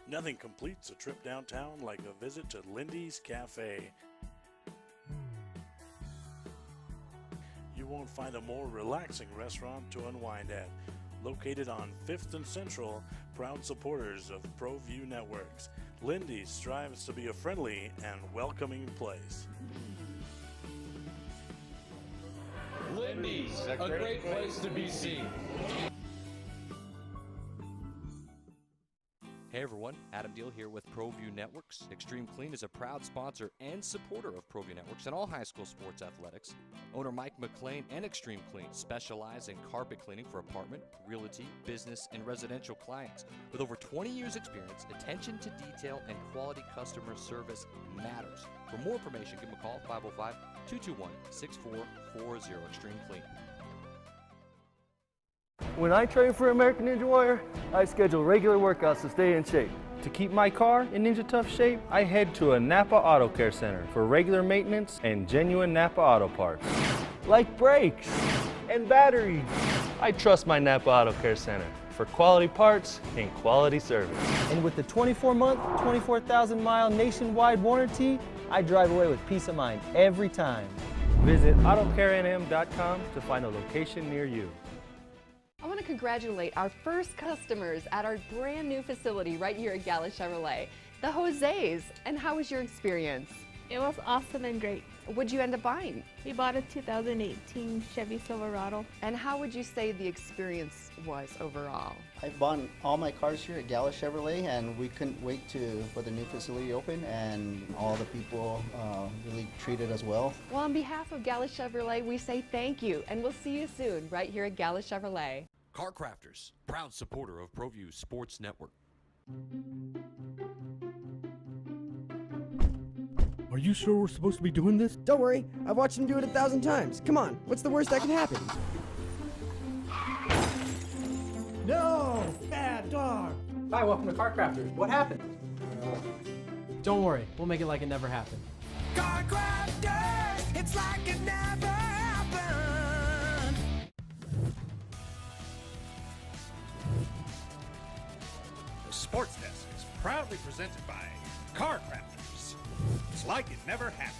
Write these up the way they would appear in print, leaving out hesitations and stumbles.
Nothing completes a trip downtown like a visit to Lindy's Cafe. You won't find a more relaxing restaurant to unwind at. Located on 5th and Central, proud supporters of Proview Networks, Lindy's strives to be a friendly and welcoming place. Lindy's, a great place to be seen. Hey everyone, Adam Deal here with Proview Networks. Extreme Clean is a proud sponsor and supporter of Proview Networks and all high school sports athletics. Owner Mike McLean and Extreme Clean specialize in carpet cleaning for apartment, realty, business, and residential clients. With over 20 years experience, attention to detail and quality customer service matters. For more information, give them a call, 505-221-6440, Extreme Clean. When I train for American Ninja Warrior, I schedule regular workouts to stay in shape. To keep my car in Ninja Tough shape, I head to a Napa Auto Care Center for regular maintenance and genuine Napa Auto parts. Like brakes and batteries. I trust my Napa Auto Care Center for quality parts and quality service. And with the 24-month, 24,000-mile nationwide warranty, I drive away with peace of mind every time. Visit AutoCareNM.com to find a location near you. I want to congratulate our first customers at our brand new facility right here at Gala Chevrolet, the Jose's. And how was your experience? It was awesome and great. What'd you end up buying? We bought a 2018 Chevy Silverado. And how would you say the experience was overall? I bought all my cars here at Gala Chevrolet, and we couldn't wait for the new facility to open, and all the people really treated us well. Well, on behalf of Gala Chevrolet, we say thank you, and we'll see you soon right here at Gala Chevrolet. Car Crafters, proud supporter of Proview Sports Network. Are you sure we're supposed to be doing this? Don't worry, I've watched him do it 1,000 times. Come on, what's the worst that can happen? No! Bad dog! Hi, welcome to Car Crafters. What happened? Don't worry, we'll make it like it never happened. Car Crafters, it's like it never happened. The Sports Desk is proudly presented by Car Crafters. It's like it never happened.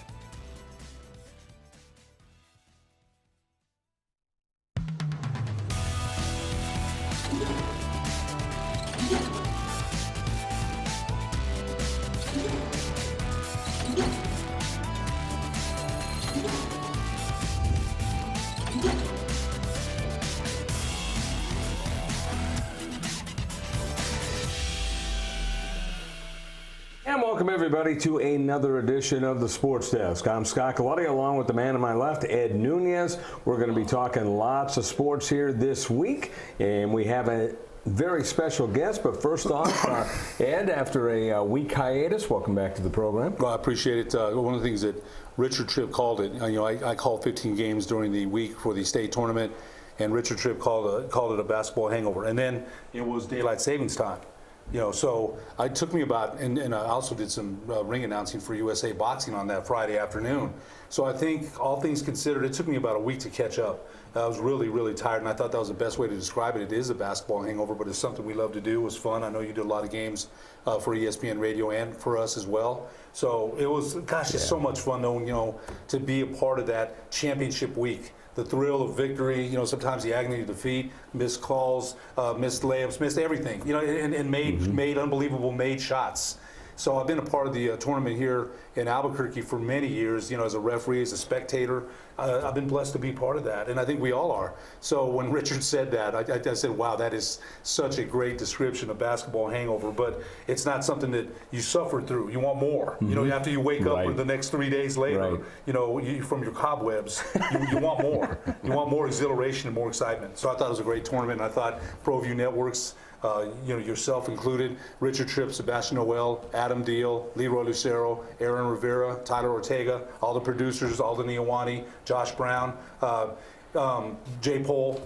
And welcome everybody to another edition of the Sports Desk. I'm Scott Galati along with the man on my left, Ed Nunez. We're going to be talking lots of sports here this week, and we have a very special guest. But first off, Ed, after a week hiatus, welcome back to the program. Well, I appreciate it. One of the things that Richard Tripp called it, I called 15 games during the week for the state tournament, and Richard Tripp called it a basketball hangover. And then it was daylight savings time. So it took me about, and I also did some ring announcing for USA Boxing on that Friday afternoon. So I think, all things considered, it took me about a week to catch up. I was really, really tired, and I thought that was the best way to describe it. It is a basketball hangover, but it's something we love to do. It was fun. I know you did a lot of games for ESPN Radio and for us as well. So it was, just so much fun, though, to be a part of that championship week. The thrill of victory, sometimes the agony of defeat, missed calls, missed layups, missed everything, and made unbelievable shots. So I've been a part of the tournament here in Albuquerque for many years, as a referee, as a spectator. I've been blessed to be part of that, and I think we all are. So when Richard said that, I said, wow, that is such a great description of basketball hangover, but it's not something that you suffer through. You want more. After you wake up the next 3 days later, from your cobwebs, you want more. You want more exhilaration and more excitement. So I thought it was a great tournament, and I thought Proview Networks, yourself included, Richard Tripp, Sebastian Noel, Adam Deal, Leroy Lucero, Aaron Rivera, Tyler Ortega, all the producers, Alden Iowani, Josh Brown, Jay Pohl,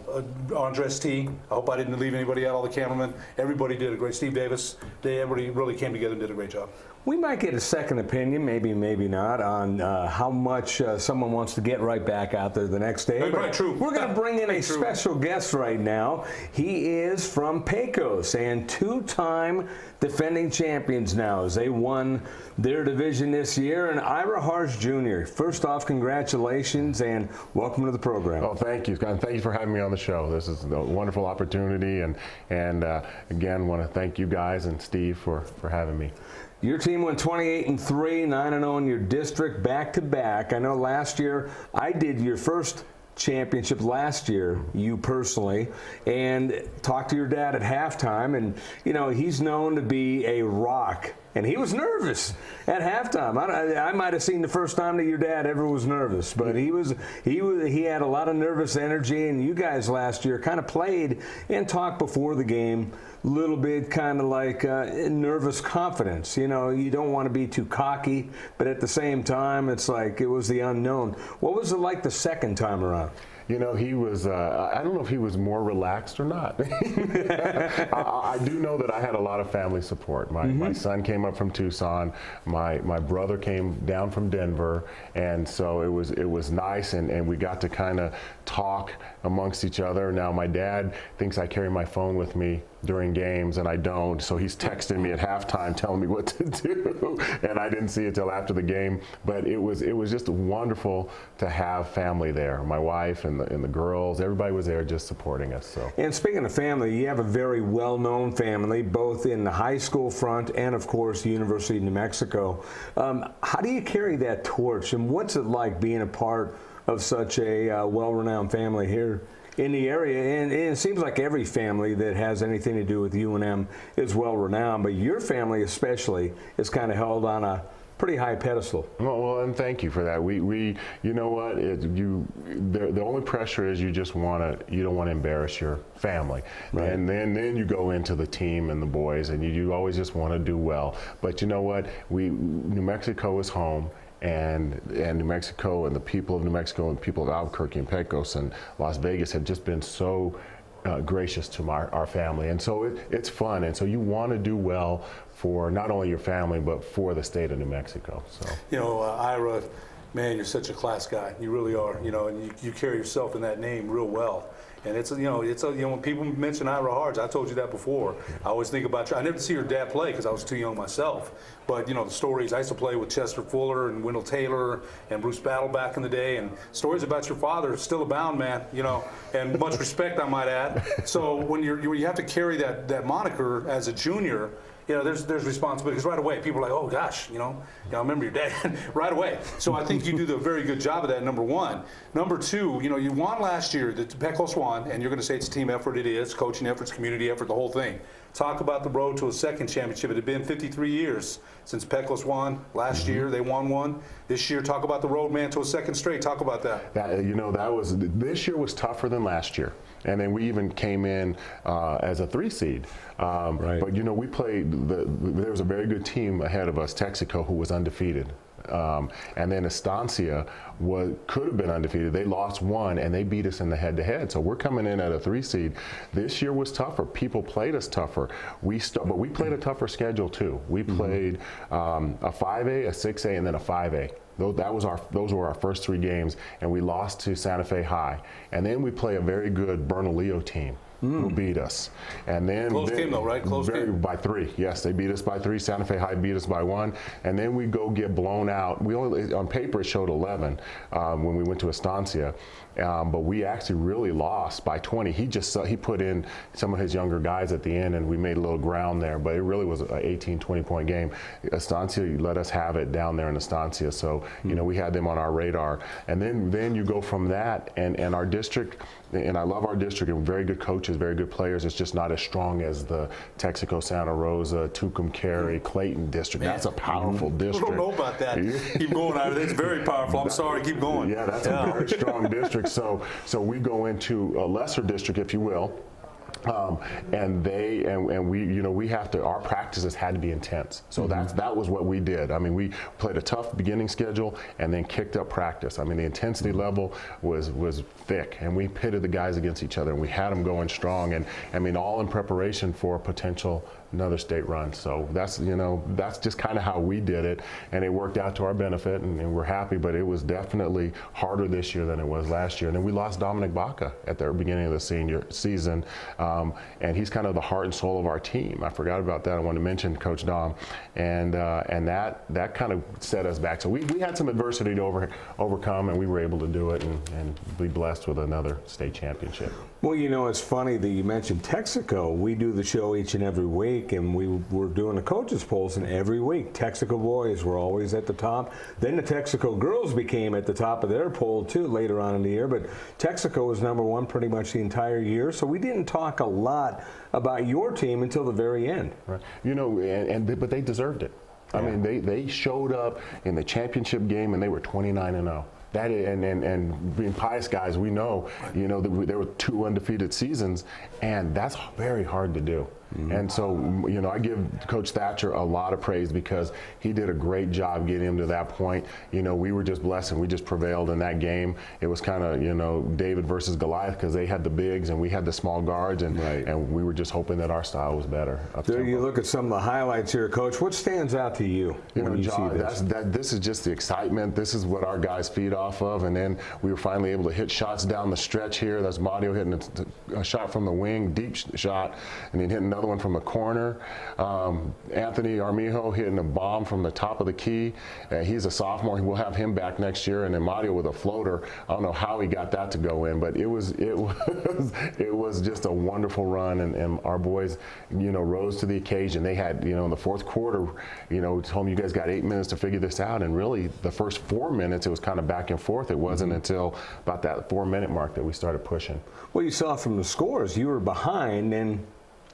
Andres T. I hope I didn't leave anybody out, all the cameramen. Everybody did a great, Steve Davis. Everybody really came together and did a great job. We might get a second opinion, maybe not, on how much someone wants to get right back out there the next day. Right, true. We're going to bring in a special guest right now. He is from Pecos and two-time defending champions now as they won their division this year. And Ira Harsh Jr., first off, congratulations and welcome to the program. Oh, thank you, Scott. And thank you for having me on the show. This is a wonderful opportunity. And again, want to thank you guys and Steve for having me. Your team went 28-3, 9-0 in your district, back-to-back. I know last year I did your first championship last year, you personally, and talked to your dad at halftime, and you know he's known to be a rock. And he was nervous at halftime. I might have seen the first time that your dad ever was nervous, but he had a lot of nervous energy. And you guys last year kind of played and talked before the game, a little bit kind of like nervous confidence. You know, you don't want to be too cocky, but at the same time, it's like it was the unknown. What was it like the second time around? You know, he was, I don't know if he was more relaxed or not. I do know that I had a lot of family support. My son came up from Tucson. My brother came down from Denver. And so it was nice, and we got to kind of talk amongst each other. Now, my dad thinks I carry my phone with me during games, and I don't. So he's texting me at halftime telling me what to do. And I didn't see it till after the game. But it was just wonderful to have family there. My wife and the girls, everybody was there just supporting us. So. And speaking of family, you have a very well-known family, both in the high school front and, of course, the University of New Mexico. How do you carry that torch, and what's it like being a part of such a well-renowned family here in the area? And it seems like every family that has anything to do with UNM is well-renowned, but your family especially is kind of held on a pretty high pedestal. Well, and thank you for that. We you know what? The only pressure is you don't want to embarrass your family, right. And then you go into the team and the boys, and you always just want to do well. But you know what? New Mexico is home. And New Mexico and the people of New Mexico and people of Albuquerque and Pecos and Las Vegas have just been so gracious to our family. And so it's fun. And so you want to do well for not only your family, but for the state of New Mexico. So. You know, Ira, man, you're such a class guy. You really are. You know, and you carry yourself in that name real well. And when people mention Ira Harsh, I told you that before. I always think about you. I never see your dad play because I was too young myself. But you know the stories. I used to play with Chester Fuller and Wendell Taylor and Bruce Battle back in the day, and stories about your father still abound, man. You know, and much respect, I might add. So when you have to carry that moniker as a junior. You know, there's responsibility, because right away people are like, oh gosh, I remember your dad right away. So I think you do a very good job of that, number one. Number two, you won last year, the Pecos won, and you're going to say it's a team effort. It is, coaching efforts, community effort, the whole thing. Talk about the road to a second championship. It had been 53 years since Pecos won. Last year they won one. This year, talk about the road, man, to a second straight. Talk about that. This year was tougher than last year. And then we even came in as a 3 seed. Right. But we played, there was a very good team ahead of us, Texaco, who was undefeated. And then Estancia could have been undefeated. They lost one, and they beat us in the head-to-head. So we're coming in at a 3 seed. This year was tougher. People played us tougher. But we played a tougher schedule too. We played a 5A, a 6A, and then a 5A. Those were our first 3 games, and we lost to Santa Fe High. And then we play a very good Bernalillo team. Who beat us. And then close game though, right? Close game. By 3. Yes, they beat us by 3. Santa Fe High beat us by 1. And then we go get blown out. We only, on paper, it showed 11 when we went to Estancia. But we actually really lost by 20. He put in some of his younger guys at the end, and we made a little ground there. But it really was an 18, 20-point game. Estancia let us have it down there in Estancia. So, we had them on our radar. And then you go from that, and our district, and I love our district, and very good coaches, very good players. It's just not as strong as the Texaco, Santa Rosa, Tucumcari, Clayton district. Man, that's a powerful district. I don't know about that. Keep going, Ira. That's very powerful. I'm sorry. Keep going. Yeah, that's a very strong district. So we go into a lesser district, if you will. We have to. Our practices had to be intense. So that was what we did. I mean, we played a tough beginning schedule and then kicked up practice. I mean, the intensity level was thick, and we pitted the guys against each other, and we had them going strong. And I mean, all in preparation for a potential another state run. So that's, you know, that's just kind of how we did it, and it worked out to our benefit, and we're happy. But it was definitely harder this year than it was last year. And then we lost Dominic Baca at the beginning of the senior season, and he's kind of the heart and soul of our team. I forgot about that. I wanted to mention Coach Dom, and that kind of set us back. So we had some adversity to overcome, and we were able to do it and be blessed with another state championship. Well, you know, it's funny that you mentioned Texaco. We do the show each and every week, and we were doing the coaches polls, and every week Texaco boys were always at the top. Then the Texaco girls became at the top of their poll too later on in the year, but Texaco was #1 pretty much the entire year. So we didn't talk a lot about your team until the very end. Right. You know, but they deserved it. I mean, they showed up in the championship game, and they were 29-0. That and being Pius guys, we know, you know, there were 2 undefeated seasons, and that's very hard to do. And so, you know, I give Coach Thatcher a lot of praise because he did a great job getting him to that point. You know, we were just blessed, and we just prevailed in that game. It was kind of, you know, David versus Goliath because they had the bigs and we had the small guards, and we were just hoping that our style was better. There you look at some of the highlights here, Coach. What stands out to you when you see this? This is just the excitement. This is what our guys feed off of, and then we were finally able to hit shots down the stretch here. That's Mario hitting a shot from the wing, deep shot, and then hitting another one from a corner. Anthony Armijo hitting a bomb from the top of the key. He's a sophomore. We'll have him back next year. And then Mario with a floater. I don't know how he got that to go in, but it was just a wonderful run. And our boys, you know, rose to the occasion. They had, you know, in the fourth quarter, you know, told me you guys got 8 minutes to figure this out. And really, the first 4 minutes, it was kind of back and forth. It wasn't until about that 4-minute mark that we started pushing. Well, you saw from the scores, you were behind and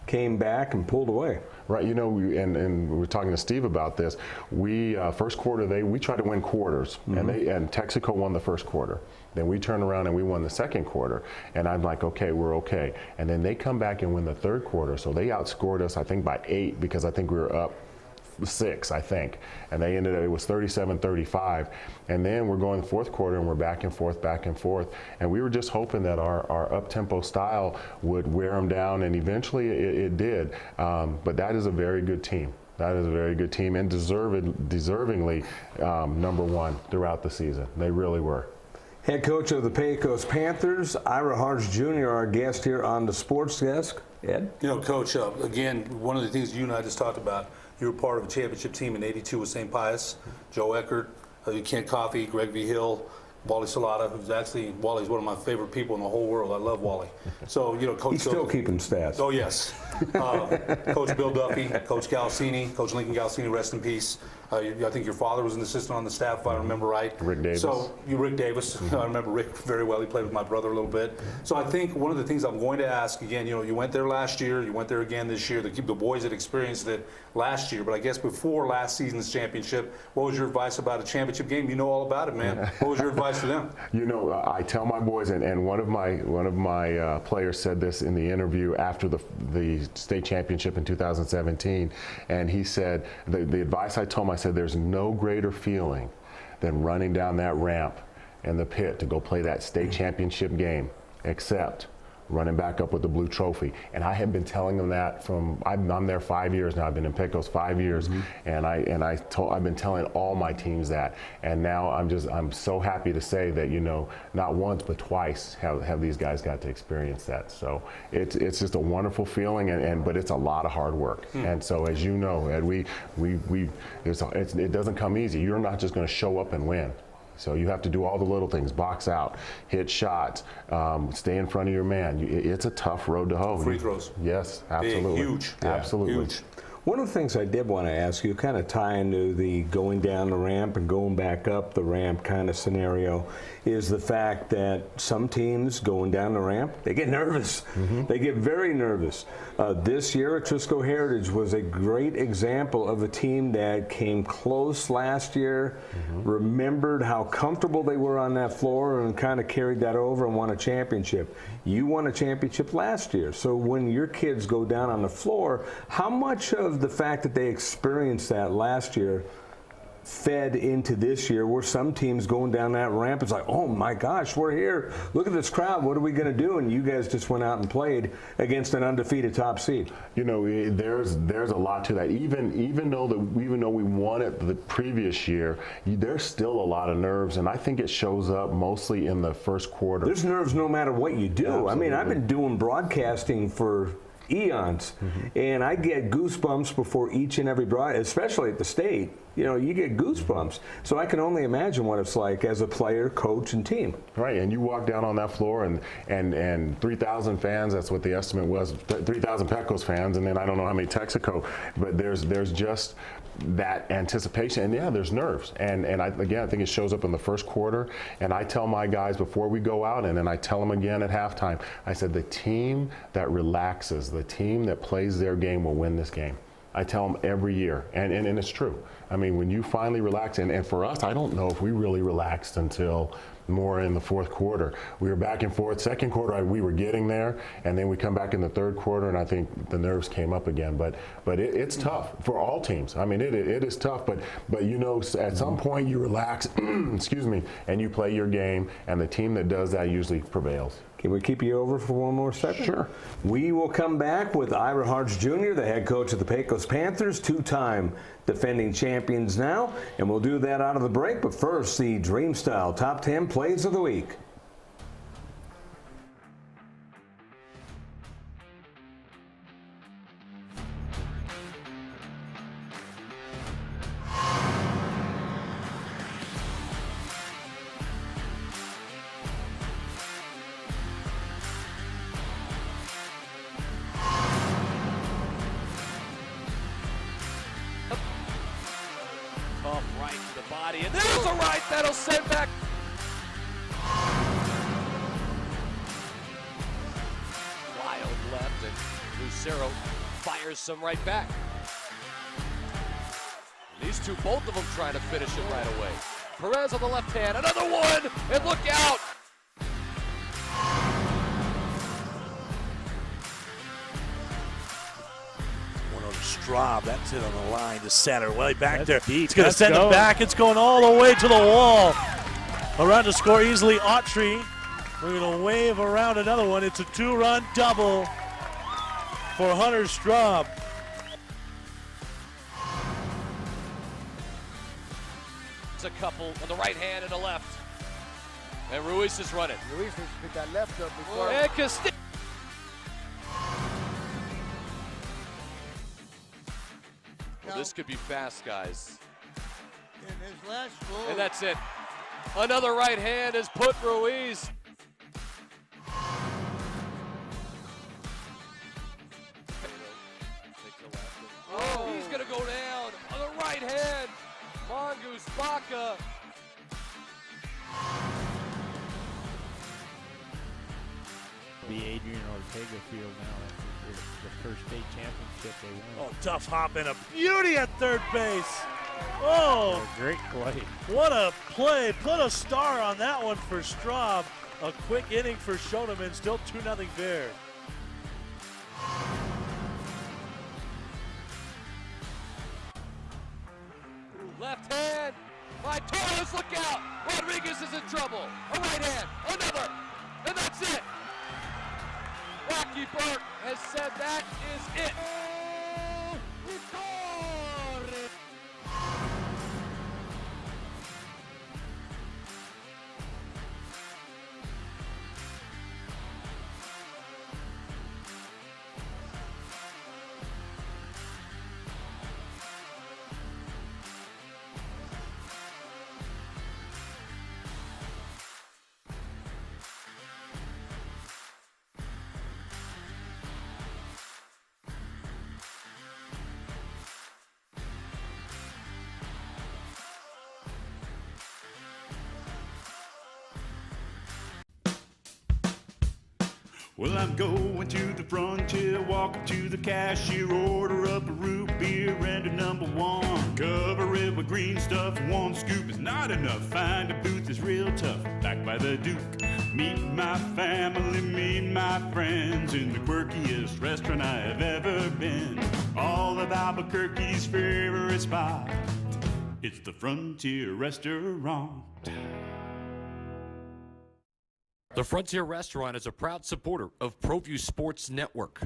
came back and pulled away. Right, you know, and we were talking to Steve about this. We first quarter we tried to win quarters, and Texaco won the first quarter. Then we turned around and we won the second quarter, and I'm like, okay, we're okay. And then they come back and win the third quarter, so they outscored us, I think, by 8 because I think we were up 6, I think, and they ended up, it was 37-35, and then we're going the fourth quarter and we're back and forth, and we were just hoping that our up-tempo style would wear them down, and eventually it did, but that is a very good team. That is a very good team, and deservingly #1 throughout the season. They really were. Head coach of the Pecos Panthers, Ira Harsh Jr., our guest here on the Sports Desk. Ed? You know, Coach, again, one of the things you and I just talked about, you were part of a championship team in '82 with St. Pius, Joe Eckert, Kent Coffey, Greg V. Hill, Wally Salata, who's actually, Wally's one of my favorite people in the whole world. I love Wally. So, you know, Coach. He's still keeping stats. Oh, yes. Coach Bill Duffy, Coach Galcini, Coach Lincoln Galcini, rest in peace. I think your father was an assistant on the staff, if I remember right. Rick Davis. So, Rick Davis. I remember Rick very well. He played with my brother a little bit. So I think one of the things I'm going to ask, again, you know, you went there last year, you went there again this year, the boys that experienced it last year, but I guess before last season's championship, what was your advice about a championship game? You know all about it, man. What was your advice to them? You know, I tell my boys, and one of my players said this in the interview after the state championship in 2017, and he said, the advice I told him, I said, there's no greater feeling than running down that ramp in the pit to go play that state championship game, except running back up with the blue trophy. And I have been telling them that I'm there 5 years now. I've been in Pecos 5 years, and I've been telling all my teams that. And now I'm so happy to say that, you know, not once but twice have these guys got to experience that. So it's just a wonderful feeling, but it's a lot of hard work. And so, as you know, Ed, it doesn't come easy. You're not just going to show up and win. So you have to do all the little things: box out, hit shots, stay in front of your man. It's a tough road to hoe. Free throws. Yes, absolutely. Big, huge. Absolutely. Huge. One of the things I did want to ask you, kind of tie into the going down the ramp and going back up the ramp kind of scenario, is the fact that some teams going down the ramp, they get nervous. They get very nervous. This year, Atrisco Heritage was a great example of a team that came close last year, remembered how comfortable they were on that floor, and kind of carried that over and won a championship. You won a championship last year. So when your kids go down on the floor, how much of the fact that they experienced that last year fed into this year, where some teams going down that ramp, it's like, oh my gosh, we're here. Look at this crowd. What are we going to do? And you guys just went out and played against an undefeated top seed. You know, there's a lot to that. Even though we won it the previous year, there's still a lot of nerves, and I think it shows up mostly in the first quarter. There's nerves no matter what you do. Absolutely. I mean, I've been doing broadcasting for eons, and I get goosebumps before each and every especially at the state. You know, you get goosebumps. So I can only imagine what it's like as a player, coach, and team. Right, and you walk down on that floor and 3,000 fans, that's what the estimate was, 3,000 Pecos fans, and then I don't know how many Texaco, but there's just that anticipation, and yeah, there's nerves. And I think it shows up in the first quarter, and I tell my guys before we go out, and then I tell them again at halftime, I said the team that relaxes, the team that plays their game will win this game. I tell them every year, and it's true. I mean, when you finally relax, and for us, I don't know if we really relaxed until more in the fourth quarter. We were back and forth. Second quarter, we were getting there, and then we come back in the third quarter, and I think the nerves came up again. But it's tough for all teams. I mean, it is tough. But you know, at some point you relax, excuse me, and you play your game, and the team that does that usually prevails. Can we keep you over for one more second? Sure. We will come back with Ira Hartz Jr., the head coach of the Pecos Panthers, two-time defending champions now, and we'll do that out of the break. But first, the Dream Style Top 10 Plays of the Week. Right to the body, and there's a right that'll send back. Wild left, and Lucero fires some right back. These two, both of them trying to finish it right away. Perez on the left hand, another one, and look out! Straub, that's it on the line to center. Well, back That's there. deep. It's going to Let's send go. it back. It's going all the way to the wall. Around to score easily, Autry. We're going to wave around another one. It's a two-run double for Hunter Straub. It's a couple on the right hand and the left. And Ruiz is running. Ruiz needs to pick that left up before. And Castillo. Well, this could be fast, guys. In his last goal. And that's it. Another right hand has put Ruiz. Oh, he's going to go down on the right hand. Mongoose Baca. Be Adrian Ortega Field now. That's the first state championship they won. Oh, tough hop and a beauty at third base. Oh, Great play. what a play. Put a star on that one for Straub. A quick inning for Shoneman. Still 2-0 Bear. Left hand by Torres, look out! Rodriguez is in trouble. A right hand, another, and that's it. Rocky Burke has said that is it. Well, I'm going to the frontier, walk up to the cashier, order up a root beer and a number one. Cover it with green stuff, one scoop is not enough. Find a booth is real tough, back by the Duke. Meet my family, meet my friends in the quirkiest restaurant I have ever been. All of Albuquerque's favorite spot. It's the Frontier Restaurant. The Frontier Restaurant is a proud supporter of Proview Sports Network.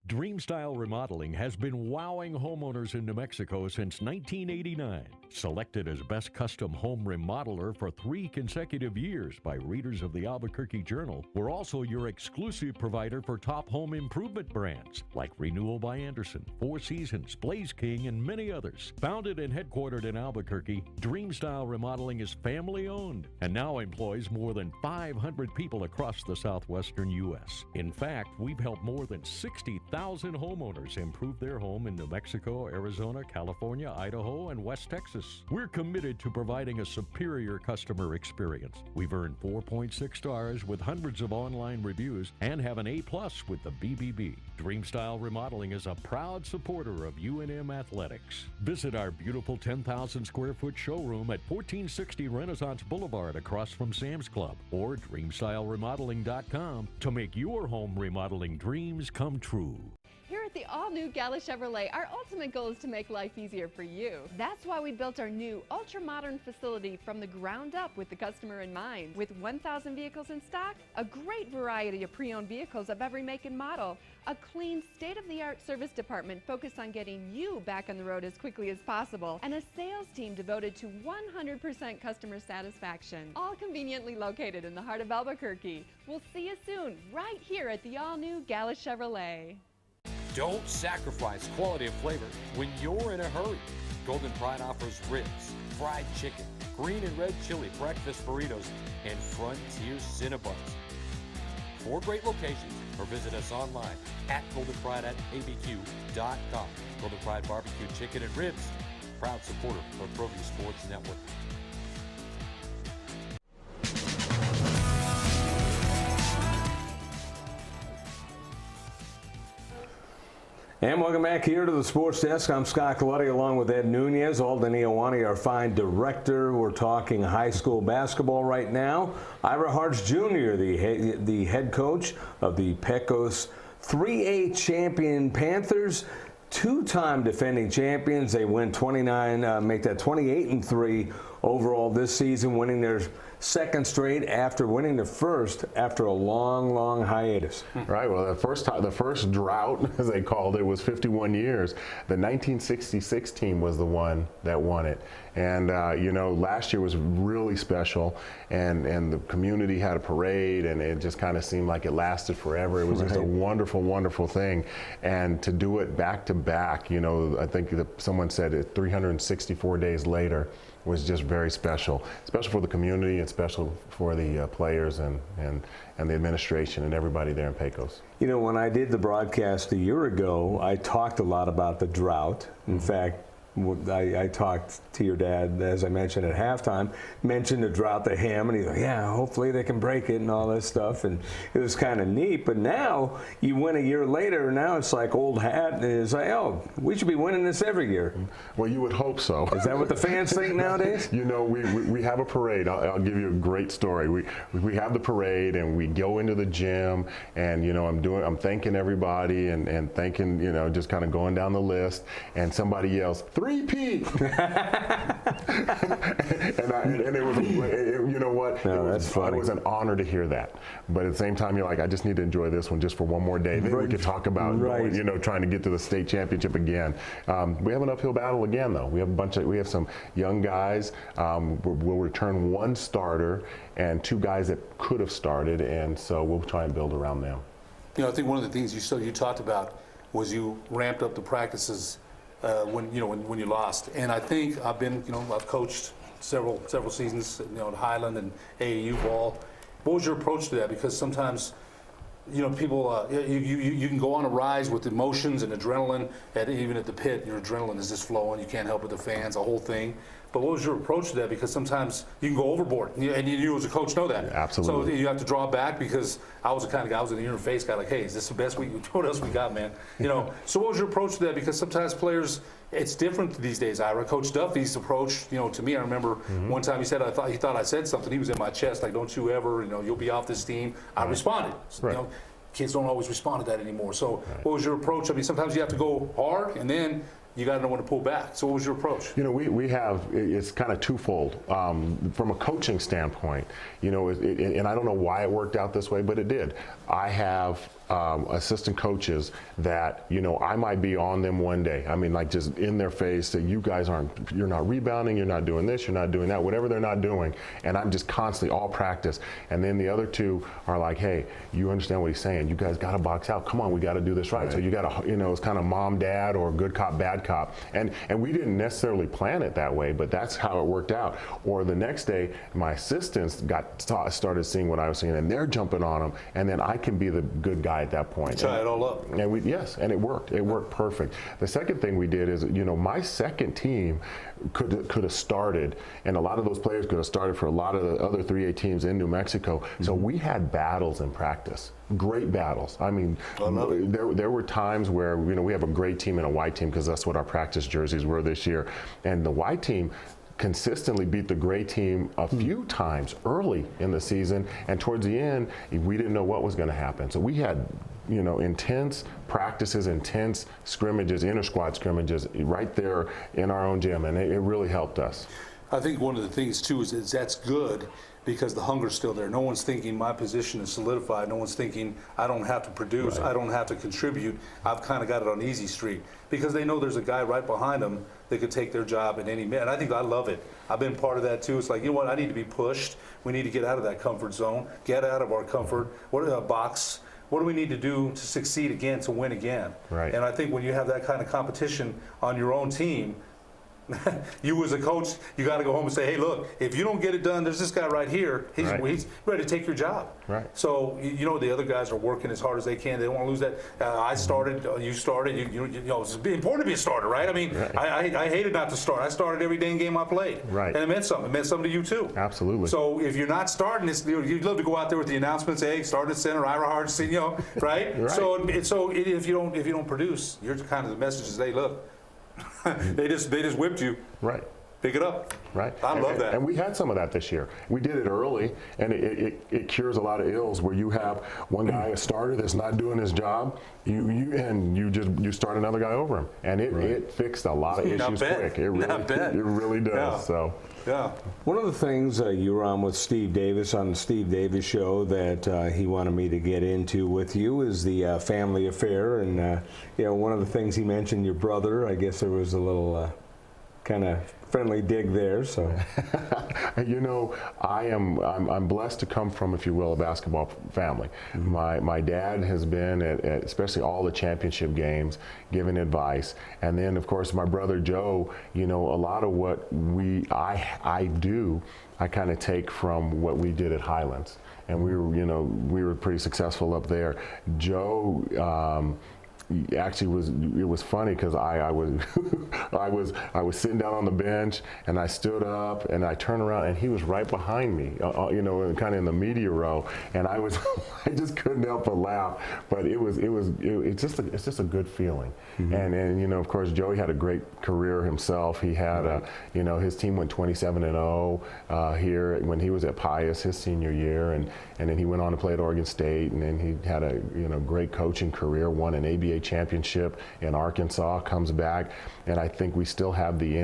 Dreamstyle Remodeling has been wowing homeowners in New Mexico since 1989. Selected as Best Custom Home Remodeler for 3 consecutive years by readers of the Albuquerque Journal, we're also your exclusive provider for top home improvement brands like Renewal by Anderson, Four Seasons, Blaze King, and many others. Founded and headquartered in Albuquerque, Dreamstyle Remodeling is family-owned and now employs more than 500 people across the southwestern U.S. In fact, we've helped more than 60,000 homeowners improve their home in New Mexico, Arizona, California, Idaho, and West Texas. We're committed to providing a superior customer experience. We've earned 4.6 stars with hundreds of online reviews and have an A+ with the BBB. Dreamstyle Remodeling is a proud supporter of UNM Athletics. Visit our beautiful 10,000 square foot showroom at 1460 Renaissance Boulevard across from Sam's Club or dreamstyleremodeling.com to make your home remodeling dreams come true. Here at the all-new Gala Chevrolet, our ultimate goal is to make life easier for you. That's why we built our new ultra-modern facility from the ground up with the customer in mind. With 1,000 vehicles in stock, a great variety of pre-owned vehicles of every make and model, a clean, state-of-the-art service department focused on getting you back on the road as quickly as possible, and a sales team devoted to 100% customer satisfaction. All conveniently located in the heart of Albuquerque. We'll see you soon, right here at the all-new Gala Chevrolet. Don't sacrifice quality and flavor when you're in a hurry. Golden Pride offers ribs, fried chicken, green and red chili breakfast burritos, and Frontier Cinnabons. 4 great locations, or visit us online at goldenpride@abq.com. Golden Pride Barbecue Chicken and Ribs, proud supporter of Proview Sports Network. And welcome back here to the Sports Desk. I'm Scott Colletti along with Ed Nunez. Alden Iowani, our fine director. We're talking high school basketball right now. Ira Hartz Jr., the head coach of the Pecos 3A champion Panthers. 2-time defending champions. They win 29, make that 28-3 overall this season, winning their second straight after winning the first after a long hiatus. Right. Well, the first drought, as they called it, was 51 years. The 1966 team was the one that won it. And, last year was really special, and the community had a parade, and it just kind of seemed like it lasted forever. It was just a wonderful thing. And to do it back to back, I think someone said it 364 days later was just very special. Special for the community and special for the players and the administration and everybody there in Pecos. When I did the broadcast a year ago, I talked a lot about the drought. In fact, I talked to your dad, as I mentioned at halftime, mentioned the drought to him, and he's like, yeah, hopefully they can break it and all this stuff, and it was kind of neat. But now you win a year later, and now it's like old hat, and it's like, oh, we should be winning this every year. Well, you would hope so. Is that what the fans think nowadays? We have a parade. I'll give you a great story. We have the parade, and we go into the gym, and I'm thanking everybody and thanking, just kind of going down the list, and somebody yells, 3P. and it was, that's funny. It was an honor to hear that. But at the same time, you're like, I just need to enjoy this one just for one more day. Then we could talk about, trying to get to the state championship again. We have an uphill battle again, though. We have some young guys. We'll return 1 starter and 2 guys that could have started, and so we'll try and build around them. I think one of the things you talked about was you ramped up the practices when you lost, and I think I've coached several seasons, at Highland and AAU ball. What was your approach to that? Because sometimes, people you can go on a rise with emotions and adrenaline. Even at the pit, your adrenaline is just flowing. You can't help it. The fans, the whole thing. But what was your approach to that? Because sometimes you can go overboard, and you as a coach know that. Absolutely. So you have to draw back, because I was the kind of guy, I was an interface guy, like, hey, is this the best what else we got, man? So what was your approach to that? Because sometimes players, it's different these days, Ira. Coach Duffy's approach, to me, I remember one time he said, he thought I said something. He was in my chest, like, don't you ever, you'll be off this team. I responded. Kids don't always respond to that anymore. So what was your approach? I mean, sometimes you have to go hard, and then you got to know when to pull back. So what was your approach? You know, we have, it's kind of twofold. From a coaching standpoint, you know, and I don't know why it worked out this way, but it did. I have assistant coaches that, you know, I might be on them one day. I mean, like just in their face that you guys you're not rebounding, you're not doing this, you're not doing that, whatever they're not doing. And I'm just constantly all practice. And then the other two are like, hey, you understand what he's saying. You guys got to box out. Come on, we got to do this right. So you got to, you know, it's kind of mom, dad, or good cop, bad cop. And we didn't necessarily plan it that way, but that's how it worked out. Or the next day, my assistants started seeing what I was seeing, and they're jumping on them. And then I can be the good guy at that point. Try it all up. And yes, and it worked. It worked perfect. The second thing we did is, you know, my second team could have started, and a lot of those players could have started for a lot of the other 3A teams in New Mexico. So we had battles in practice, great battles. I mean, there were times where, you know, we have a great team and a white team because that's what our practice jerseys were this year, and the white team consistently beat the gray team a few times early in the season, and towards the end, we didn't know what was going to happen. So we had, you know, intense practices, intense scrimmages, inter-squad scrimmages right there in our own gym, and it really helped us. I think one of the things, too, is that's good because the hunger's still there. No one's thinking my position is solidified. No one's thinking I don't have to produce, I don't have to contribute. I've kind of got it on easy street because they know there's a guy right behind them that could take their job in any minute. And I think I love it. I've been part of that, too. It's like, you know what, I need to be pushed. We need to get out of that comfort zone, get out of our comfort box. What do we need to do to succeed again, to win again? Right. And I think when you have that kind of competition on your own team, you as a coach, you got to go home and say, hey, look, if you don't get it done, there's this guy right here. He's ready to take your job. Right. So, you know, the other guys are working as hard as they can. They don't want to lose that. I started, you started. You know, it's important to be a starter, right? I mean, I hated not to start. I started every dang game I played. Right. And it meant something. It meant something to you, too. Absolutely. So if you're not starting, you'd love to go out there with the announcements, hey, start at center, Ira Hart, you know, right? So if you don't produce, you're kind of the message is, hey, look, they just whipped you. Right. Pick it up. Right. I love that. And we had some of that this year. We did it early, and it cures a lot of ills where you have one guy, a starter, that's not doing his job, you start another guy over him, and it fixed a lot of issues quick. It really does. Yeah. So. Yeah. One of the things you were on with Steve Davis on the Steve Davis show that he wanted me to get into with you is the family affair, and you know, one of the things he mentioned, your brother. I guess there was a little kind of friendly dig there. So, you know, I'm blessed to come from, if you will, a basketball family. My dad has been at especially all the championship games, giving advice, and then of course my brother Joe. You know, a lot of what I do, I kind of take from what we did at Highlands, and we were pretty successful up there. Joe. Actually, it was funny because I was sitting down on the bench, and I stood up and I turned around and he was right behind me, you know, kind of in the media row, and I just couldn't help but laugh. But it's just a good feeling. And you know, of course, Joey had a great career himself. He had you know, his team went 27-0 here when he was at Pius his senior year, and then he went on to play at Oregon State, and then he had a great coaching career, won an ABA championship in Arkansas, comes back, and I think we still have the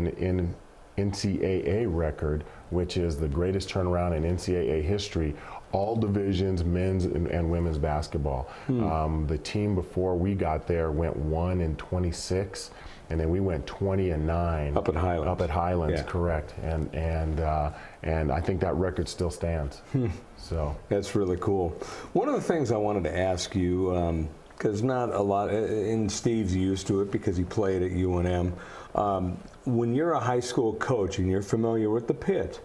NCAA record, which is the greatest turnaround in NCAA history, all divisions, men's and women's basketball. The team before we got there went 1-26, and then we went 20-9 up at Highlands. Correct, and I think that record still stands. So that's really cool. One of the things I wanted to ask you, because not a lot, and Steve's used to it because he played at UNM. When you're a high school coach and you're familiar with the pit,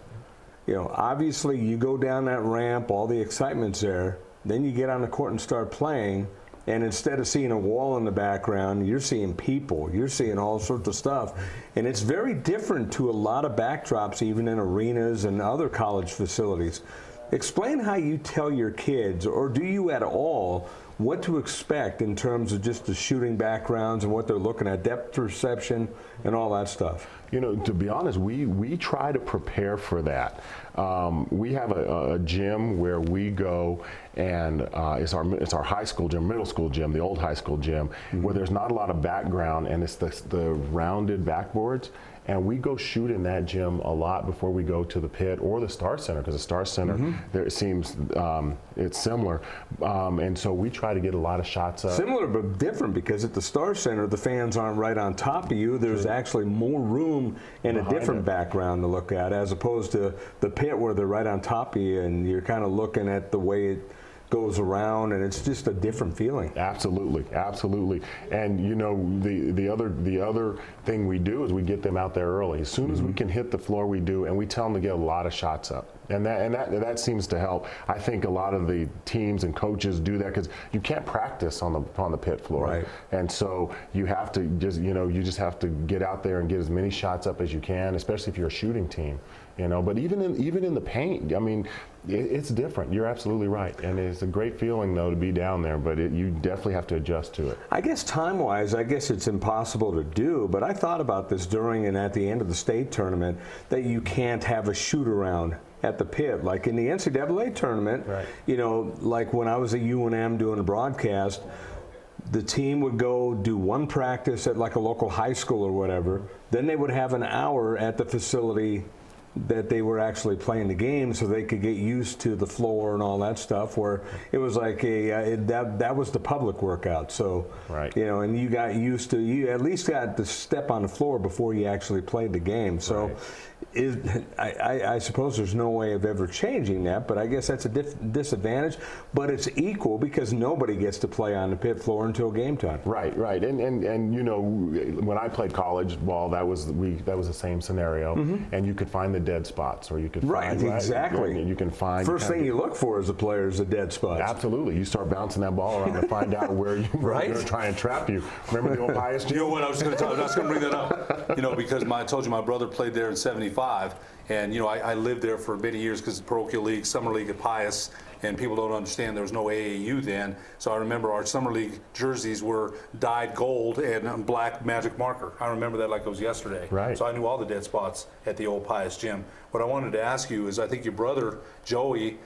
you know, obviously you go down that ramp, all the excitement's there, then you get on the court and start playing, and instead of seeing a wall in the background, you're seeing people, you're seeing all sorts of stuff. And it's very different to a lot of backdrops, even in arenas and other college facilities. Explain how you tell your kids, or do you at all, what to expect in terms of just the shooting backgrounds and what they're looking at, depth perception and all that stuff? You know, to be honest, we try to prepare for that. We have a gym where we go, and it's our high school gym, middle school gym, the old high school gym, where there's not a lot of background, and it's the rounded backboards. And we go shoot in that gym a lot before we go to the pit or the Star Center, because the Star Center, there, it seems it's similar. And so we try to get a lot of shots up. Similar but different, because at the Star Center, the fans aren't right on top of you. There's actually more room and a different background to look at, as opposed to the pit where they're right on top of you and you're kind of looking at the way it goes around, and it's just a different feeling. Absolutely, absolutely. And you know, the other thing we do is we get them out there early. As soon as we can hit the floor, we do, and we tell them to get a lot of shots up. And that seems to help. I think a lot of the teams and coaches do that because you can't practice on the pit floor. Right. And so you have to you just have to get out there and get as many shots up as you can, especially if you're a shooting team. You know, but even in the paint, I mean, it's different. You're absolutely right, and it's a great feeling though to be down there. But you definitely have to adjust to it. I guess time-wise, I guess it's impossible to do. But I thought about this during and at the end of the state tournament, that you can't have a shoot-around at the pit, like in the NCAA tournament. Right. You know, like when I was at UNM doing a broadcast, the team would go do one practice at like a local high school or whatever. Then they would have an hour at the facility that they were actually playing the game, so they could get used to the floor and all that stuff, where it was like that was the public workout. So, you know, and you got used to, you at least got to step on the floor before you actually played the game. So I suppose there's no way of ever changing that, but I guess that's a disadvantage. But it's equal because nobody gets to play on the pit floor until game time. Right, right. And you know, when I played college ball, that was the same scenario, and you could find the dead spots, or you could find, exactly. You can find first thing you look for as a player is the dead spots. Absolutely. You start bouncing that ball around to find out where you're going to try and trap you. Remember the old highest? You know what? I was going to bring that up. You know, because I told you my brother played there in '75, and you know I lived there for many years because the parochial league, summer league at Pius. And people don't understand there was no AAU then. So I remember our summer league jerseys were dyed gold and black magic marker. I remember that like it was yesterday. Right. So I knew all the dead spots at the old Pius gym. What I wanted to ask you is, I think your brother Joey,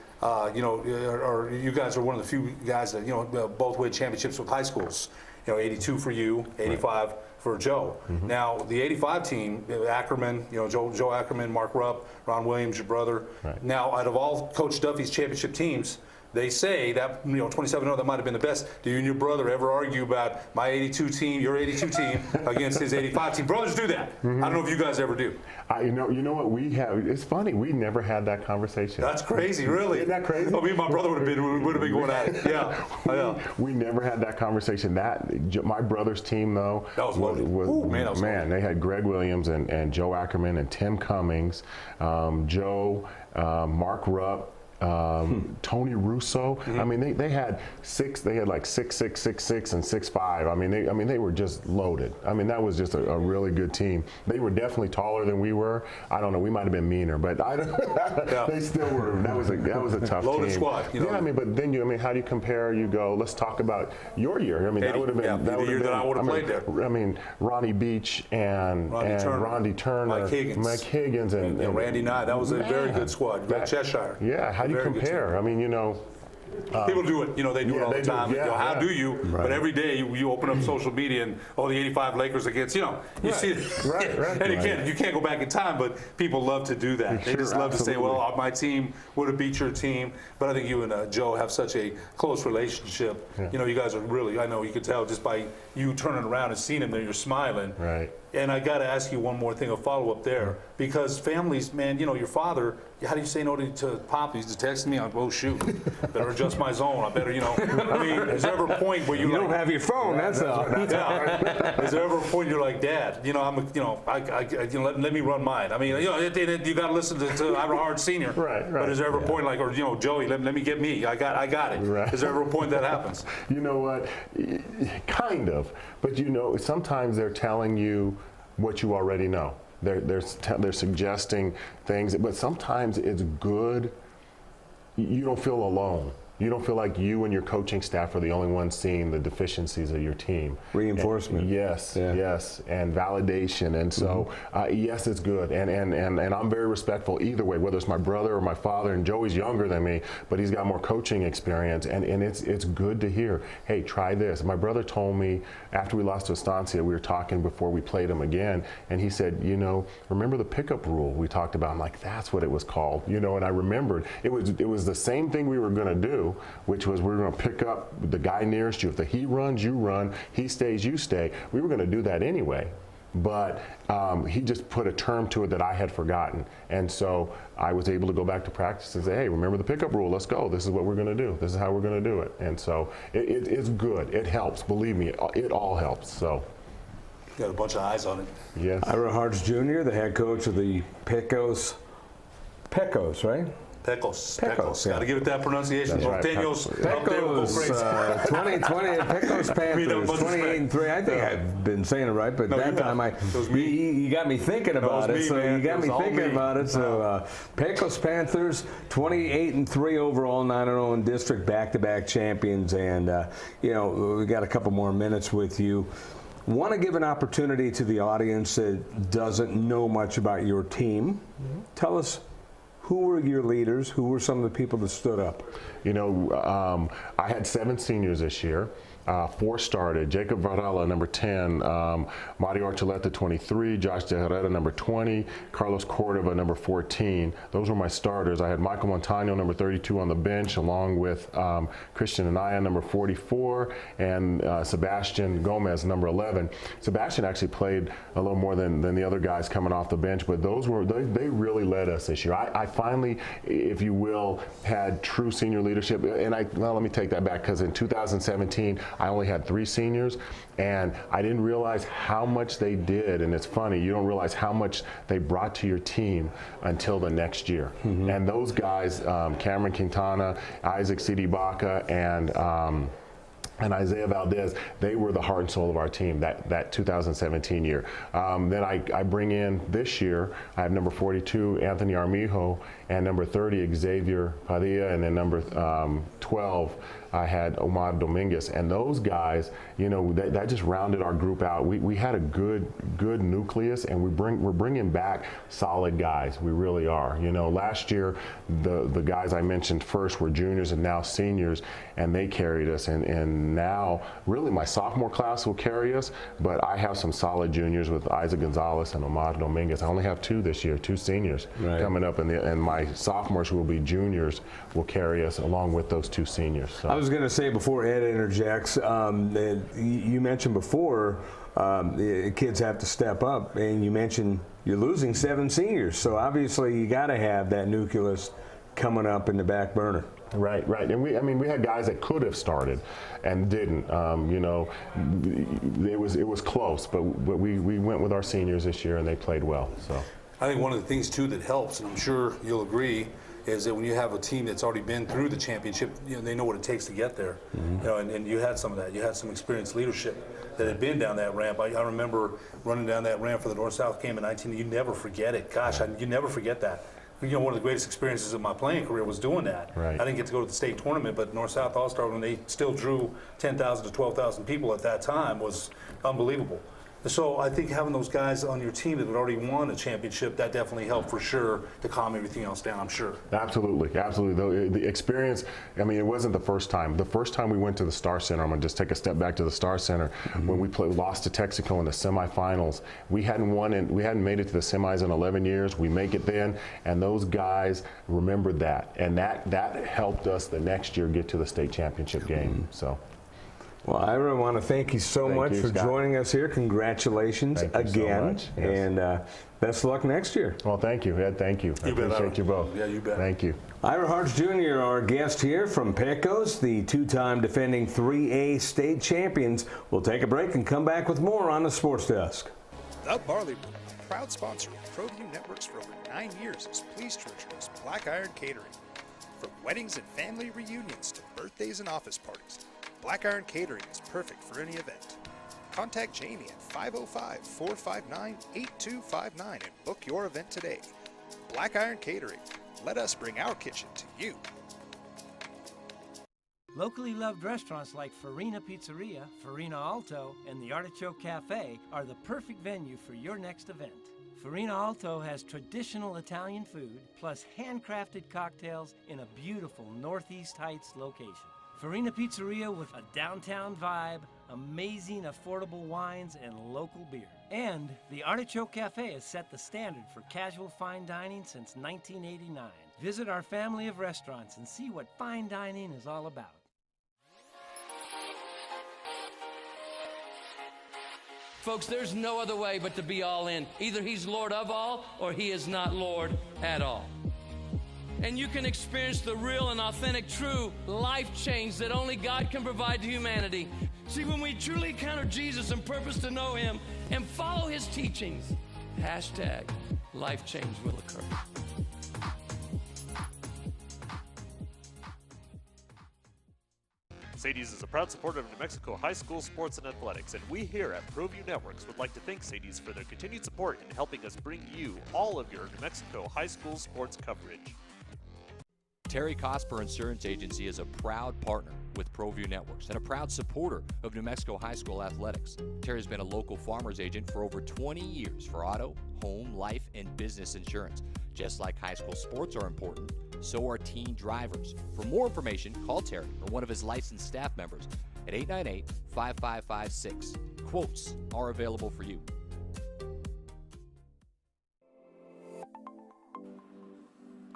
you know, or you guys are one of the few guys that, you know, both win championships with high schools. You know, 82 for you, 85 for Joe. Now, the 85 team, Ackerman, you know, Joe Ackerman, Mark Rupp, Ron Williams, your brother. Now, out of all Coach Duffy's championship teams, they say that, you know, 27-0, that might have been the best. Do you and your brother ever argue about my 82 team, your 82 team, against his 85 team? Brothers do that. I don't know if you guys ever do. You know what we have? It's funny. We never had that conversation. That's crazy, really. Isn't that crazy? Oh, me and my brother would have been going at it. Yeah. We never had that conversation. My brother's team though was man. They had Greg Williams and Joe Ackerman and Tim Cummings, Joe, Mark Rupp. Tony Russo. I mean, they had six. They had like 6'6", 6'6", and 6'5". I mean, they were just loaded. I mean, that was just a really good team. They were definitely taller than we were. I don't know. We might have been meaner, but I don't. They still were. That was a tough loaded team. squad. You know? Yeah, I mean, but then how do you compare? You go. Let's talk about your year. I mean, that would have been the year that I would have played there. I mean, Ronnie Beach and Ronnie Turner, Mike Higgins, and Randy Nye. That was a very good squad. Cheshire. Yeah. How do you compare? I mean, you know. People do it, you know, they do it all the time. How do you? Right. But every day you open up social media and the 85 Lakers against, you know, you see it. And you can't go back in time, but people love to do that. They just love to say, well, my team would have beat your team. But I think you and Joe have such a close relationship. Yeah. You know, you guys are really, I know you can tell just by you turning around and seeing him there, you're smiling. Right. And I got to ask you one more thing, a follow-up there. Because families, man, you know, your father, how do you say no to Pop? He's just texting me, oh, shoot, better adjust my zone. I better, you know. I mean, is there ever a point where you don't have your phone, that's all. Is there ever a point you're like, Dad, you know, let me run mine. I mean, you know, you got to listen to Ira Hard Sr. Right. But is there ever a point like, or, you know, Joey, let me get me. I got it. Right. Is there ever a point that happens? You know what? Kind of. But, you know, sometimes they're telling you what you already know. They're suggesting things, but sometimes it's good. You don't feel alone. You don't feel like you and your coaching staff are the only ones seeing the deficiencies of your team. Reinforcement. And yes, and validation. And so, yes, it's good. And I'm very respectful either way, whether it's my brother or my father. And Joey's younger than me, but he's got more coaching experience. And it's good to hear, hey, try this. My brother told me after we lost to Estancia, we were talking before we played him again, and he said, remember the pickup rule we talked about? I'm like, that's what it was called, and I remembered it was the same thing we were going to do, which was we were going to pick up the guy nearest you. If he runs, you run. He stays, you stay. We were going to do that anyway. But he just put a term to it that I had forgotten. And so I was able to go back to practice and say, hey, remember the pickup rule, let's go. This is what we're going to do. This is how we're going to do it. And so it's good. It helps. Believe me, it all helps. So. Got a bunch of eyes on it. Yes. Ira Hartz Jr., the head coach of the Pecos, right? Pecos. Yeah. Got to give it that pronunciation. Right. Pecos, 2020, Pecos Panthers, 28-3. I think I've been saying it right, but that time you got me thinking about it. So Pecos Panthers, 28-3 overall, 9-0 in district, back-to-back champions, and we got a couple more minutes with you. Want to give an opportunity to the audience that doesn't know much about your team. Tell us, who were your leaders? Who were some of the people that stood up? I had 7 seniors this year. 4 started. Jacob Varela, number 10. Mario Archuleta, 23. Josh De Herrera, number 20. Carlos Cordova, number 14. Those were my starters. I had Michael Montano, number 32, on the bench, along with Christian Anaya, number 44, and Sebastian Gomez, number 11. Sebastian actually played a little more than the other guys coming off the bench, but they really led us this year. I finally, if you will, had true senior leadership. And let me take that back, because in 2017, I only had 3 seniors, and I didn't realize how much they did. And it's funny, you don't realize how much they brought to your team until the next year. And those guys, Cameron Quintana, Isaac Sidibaka, and Isaiah Valdez, they were the heart and soul of our team that 2017 year. Then I bring in this year, I have number 42, Anthony Armijo, and number 30, Xavier Padilla, and then number 12, I had Omar Dominguez. And those guys, that just rounded our group out. We had a good nucleus, and we're bringing back solid guys. We really are. Last year, the guys I mentioned first were juniors and now seniors, and they carried us. And now, really, my sophomore class will carry us, but I have some solid juniors with Isaac Gonzalez and Omar Dominguez. I only have 2 this year, 2 seniors coming up, and my sophomores, who will be juniors, will carry us along with those 2 seniors. So. I was going to say, before Ed interjects, you mentioned before the kids have to step up, and you mentioned you're losing 7 seniors, so obviously you got to have that nucleus coming up in the back burner. Right. And we had guys that could have started and didn't. It was close, but we went with our seniors this year, and they played well. So I think one of the things too that helps, and I'm sure you'll agree, is that when you have a team that's already been through the championship, they know what it takes to get there. And you had some of that. You had some experienced leadership that had been down that ramp. I remember running down that ramp for the North-South game in 19. You never forget it. Gosh, you never forget that. One of the greatest experiences of my playing career was doing that. Right. I didn't get to go to the state tournament, but North-South All-Star, when they still drew 10,000 to 12,000 people at that time, was unbelievable. So I think having those guys on your team that had already won a championship, that definitely helped for sure to calm everything else down, I'm sure. Absolutely. The experience, it wasn't the first time. The first time we went to the Star Center, I'm going to just take a step back to the Star Center, when we lost to Texaco in the semifinals. We hadn't made it to the semis in 11 years. We make it then, and those guys remembered that. And that helped us the next year get to the state championship game. So. Well, Ira, I want to thank you so much for joining us here. Congratulations again. So much. Yes. And best of luck next year. Well, thank you, Ed. Thank you. I appreciate you both. Yeah, you bet. Thank you. Ira Hartz Jr., our guest here from Pecos, the 2-time defending 3A state champions. We'll take a break and come back with more on the Sports Desk. The Barley Room, proud sponsor of Proview Networks for over 9 years, is pleased to introduce Black Iron Catering. From weddings and family reunions to birthdays and office parties, Black Iron Catering is perfect for any event. Contact Jamie at 505-459-8259 and book your event today. Black Iron Catering. Let us bring our kitchen to you. Locally loved restaurants like Farina Pizzeria, Farina Alto, and the Artichoke Cafe are the perfect venue for your next event. Farina Alto has traditional Italian food, plus handcrafted cocktails in a beautiful Northeast Heights location. Farina Pizzeria with a downtown vibe, amazing affordable wines, and local beer. And the Artichoke Cafe has set the standard for casual fine dining since 1989. Visit our family of restaurants and see what fine dining is all about. Folks, there's no other way but to be all in. Either he's Lord of all or he is not Lord at all. And you can experience the real and authentic, true life change that only God can provide to humanity. See, when we truly encounter Jesus and purpose to know him and follow his teachings, hashtag life change will occur. Sadie's is a proud supporter of New Mexico high school sports and athletics, and we here at Proview Networks would like to thank Sadie's for their continued support in helping us bring you all of your New Mexico high school sports coverage. Terry Cosper Insurance Agency is a proud partner with Proview Networks and a proud supporter of New Mexico high school athletics. Terry's been a local farmers agent for over 20 years for auto, home, life, and business insurance. Just like high school sports are important, so are teen drivers. For more information, call Terry or one of his licensed staff members at 898-5556. Quotes are available for you.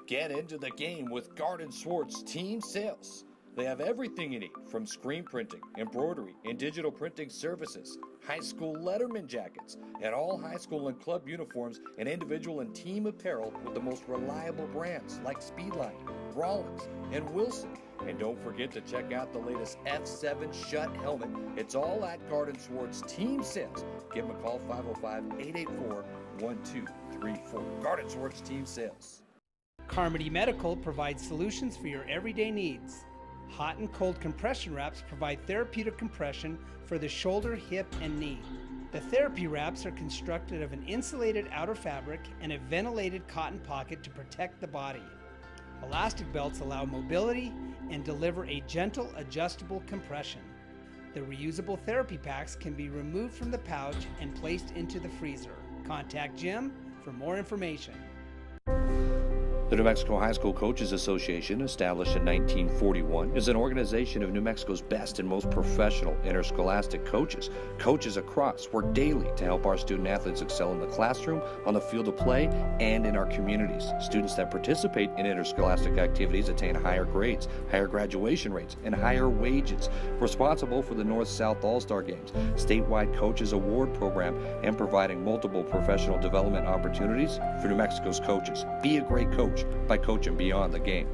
Get into the game with Garden Swartz Team Sales. They have everything you need, from screen printing, embroidery, and digital printing services, high school letterman jackets, and all high school and club uniforms, and individual and team apparel with the most reliable brands like Speedline, Rollins, and Wilson. And don't forget to check out the latest F7 Shut helmet. It's all at Garden Swartz Team Sales. Give them a call, 505-884-1234. Garden Swartz Team Sales. Carmody Medical provides solutions for your everyday needs. Hot and cold compression wraps provide therapeutic compression for the shoulder, hip, and knee. The therapy wraps are constructed of an insulated outer fabric and a ventilated cotton pocket to protect the body. Elastic belts allow mobility and deliver a gentle, adjustable compression. The reusable therapy packs can be removed from the pouch and placed into the freezer. Contact Jim for more information. The New Mexico High School Coaches Association, established in 1941, is an organization of New Mexico's best and most professional interscholastic coaches. Coaches across work daily to help our student athletes excel in the classroom, on the field of play, and in our communities. Students that participate in interscholastic activities attain higher grades, higher graduation rates, and higher wages. Responsible for the North-South All-Star Games, statewide Coaches Award Program, and providing multiple professional development opportunities for New Mexico's coaches. Be a great coach by coaching beyond the game.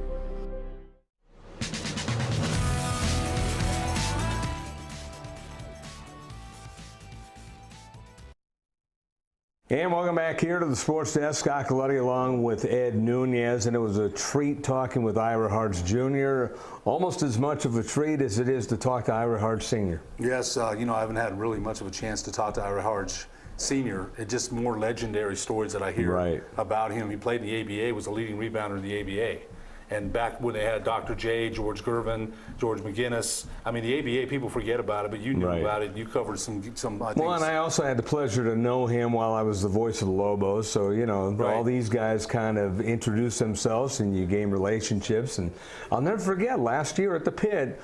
And welcome back here to the Sports Desk. Scott Galletti along with Ed Nunez, and it was a treat talking with Ira Hartz Jr., almost as much of a treat as it is to talk to Ira Hartz Sr. Yes, I haven't had really much of a chance to talk to Ira Hartz Senior. It's just more legendary stories that I hear about him. He played in the ABA, was a leading rebounder in the ABA. And back when they had Dr. J, George Gervin, George McGinnis, I mean, the ABA, people forget about it, but you knew about it. You covered some I think. Well, and I also had the pleasure to know him while I was the voice of the Lobos. So, all these guys kind of introduced themselves and you gain relationships. And I'll never forget, last year at the pit,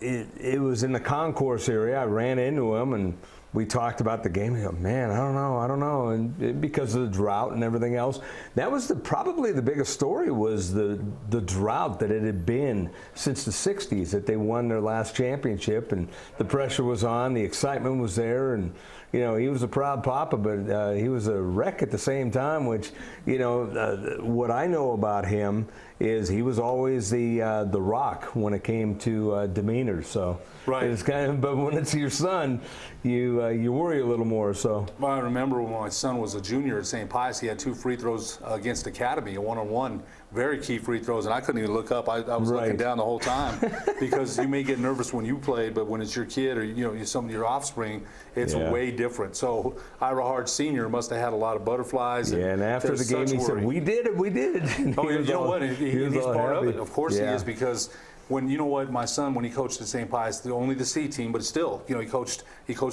it was in the concourse area. I ran into him and we talked about the game. He goes, man, I don't know. And because of the drought and everything else, that was probably the biggest story was the drought that it had been since the 60s that they won their last championship. And the pressure was on, the excitement was there. And, he was a proud papa, but he was a wreck at the same time, which, what I know about him is he was always the rock when it came to demeanor. So it's but when it's your son, you worry a little more. So I remember when my son was a junior at St. Pius, he had 2 free throws against Academy, a 1-on-1, very key free throws, and I couldn't even look up. I was looking down the whole time because you may get nervous when you played, but when it's your kid or some of your offspring, it's way different. So Ira Hartz Sr. must have had a lot of butterflies. And after the game, he said, "We did it, we did it." Oh, you know what? He's part of it. Of course he is, because when, you know what, my son, when he coached at St. Pius, only the C team, but still, you know, he coached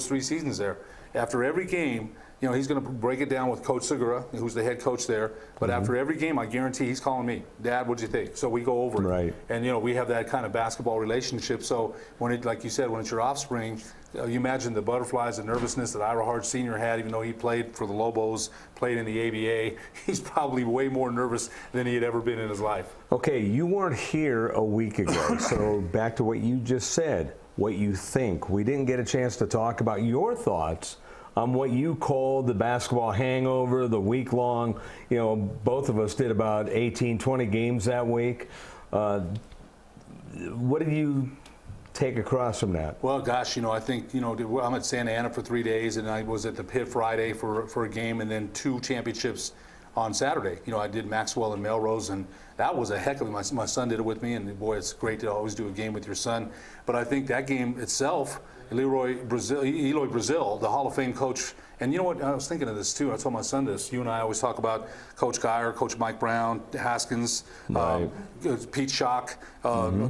3 seasons there. After every game, you know, he's going to break it down with Coach Segura, who's the head coach there. But after every game, I guarantee he's calling me, Dad, what'd you think? So we go over it. Right. And, you know, we have that kind of basketball relationship. So when it, like you said, when it's your offspring, you imagine the butterflies, the nervousness that Ira Hart Sr. had, even though he played for the Lobos, played in the ABA. He's probably way more nervous than he had ever been in his life. Okay, you weren't here a week ago, so back to what you just said, what you think. We didn't get a chance to talk about your thoughts on what you called the basketball hangover, the week-long. You know, both of us did about 18, 20 games that week. What did you take across from that? Well, gosh, you know, I think, you know, I'm at Santa Ana for 3 days, and I was at the Pit Friday for a game, and then 2 championships on Saturday. You know, I did Maxwell and Melrose, and that was a heck of it. My son did it with me, and boy, it's great to always do a game with your son. But I think that game itself, Eloy Brazil, the Hall of Fame coach, and you know what, I was thinking of this too. I told my son this. You and I always talk about Coach Geyer, Coach Mike Brown, Haskins, Pete Schock,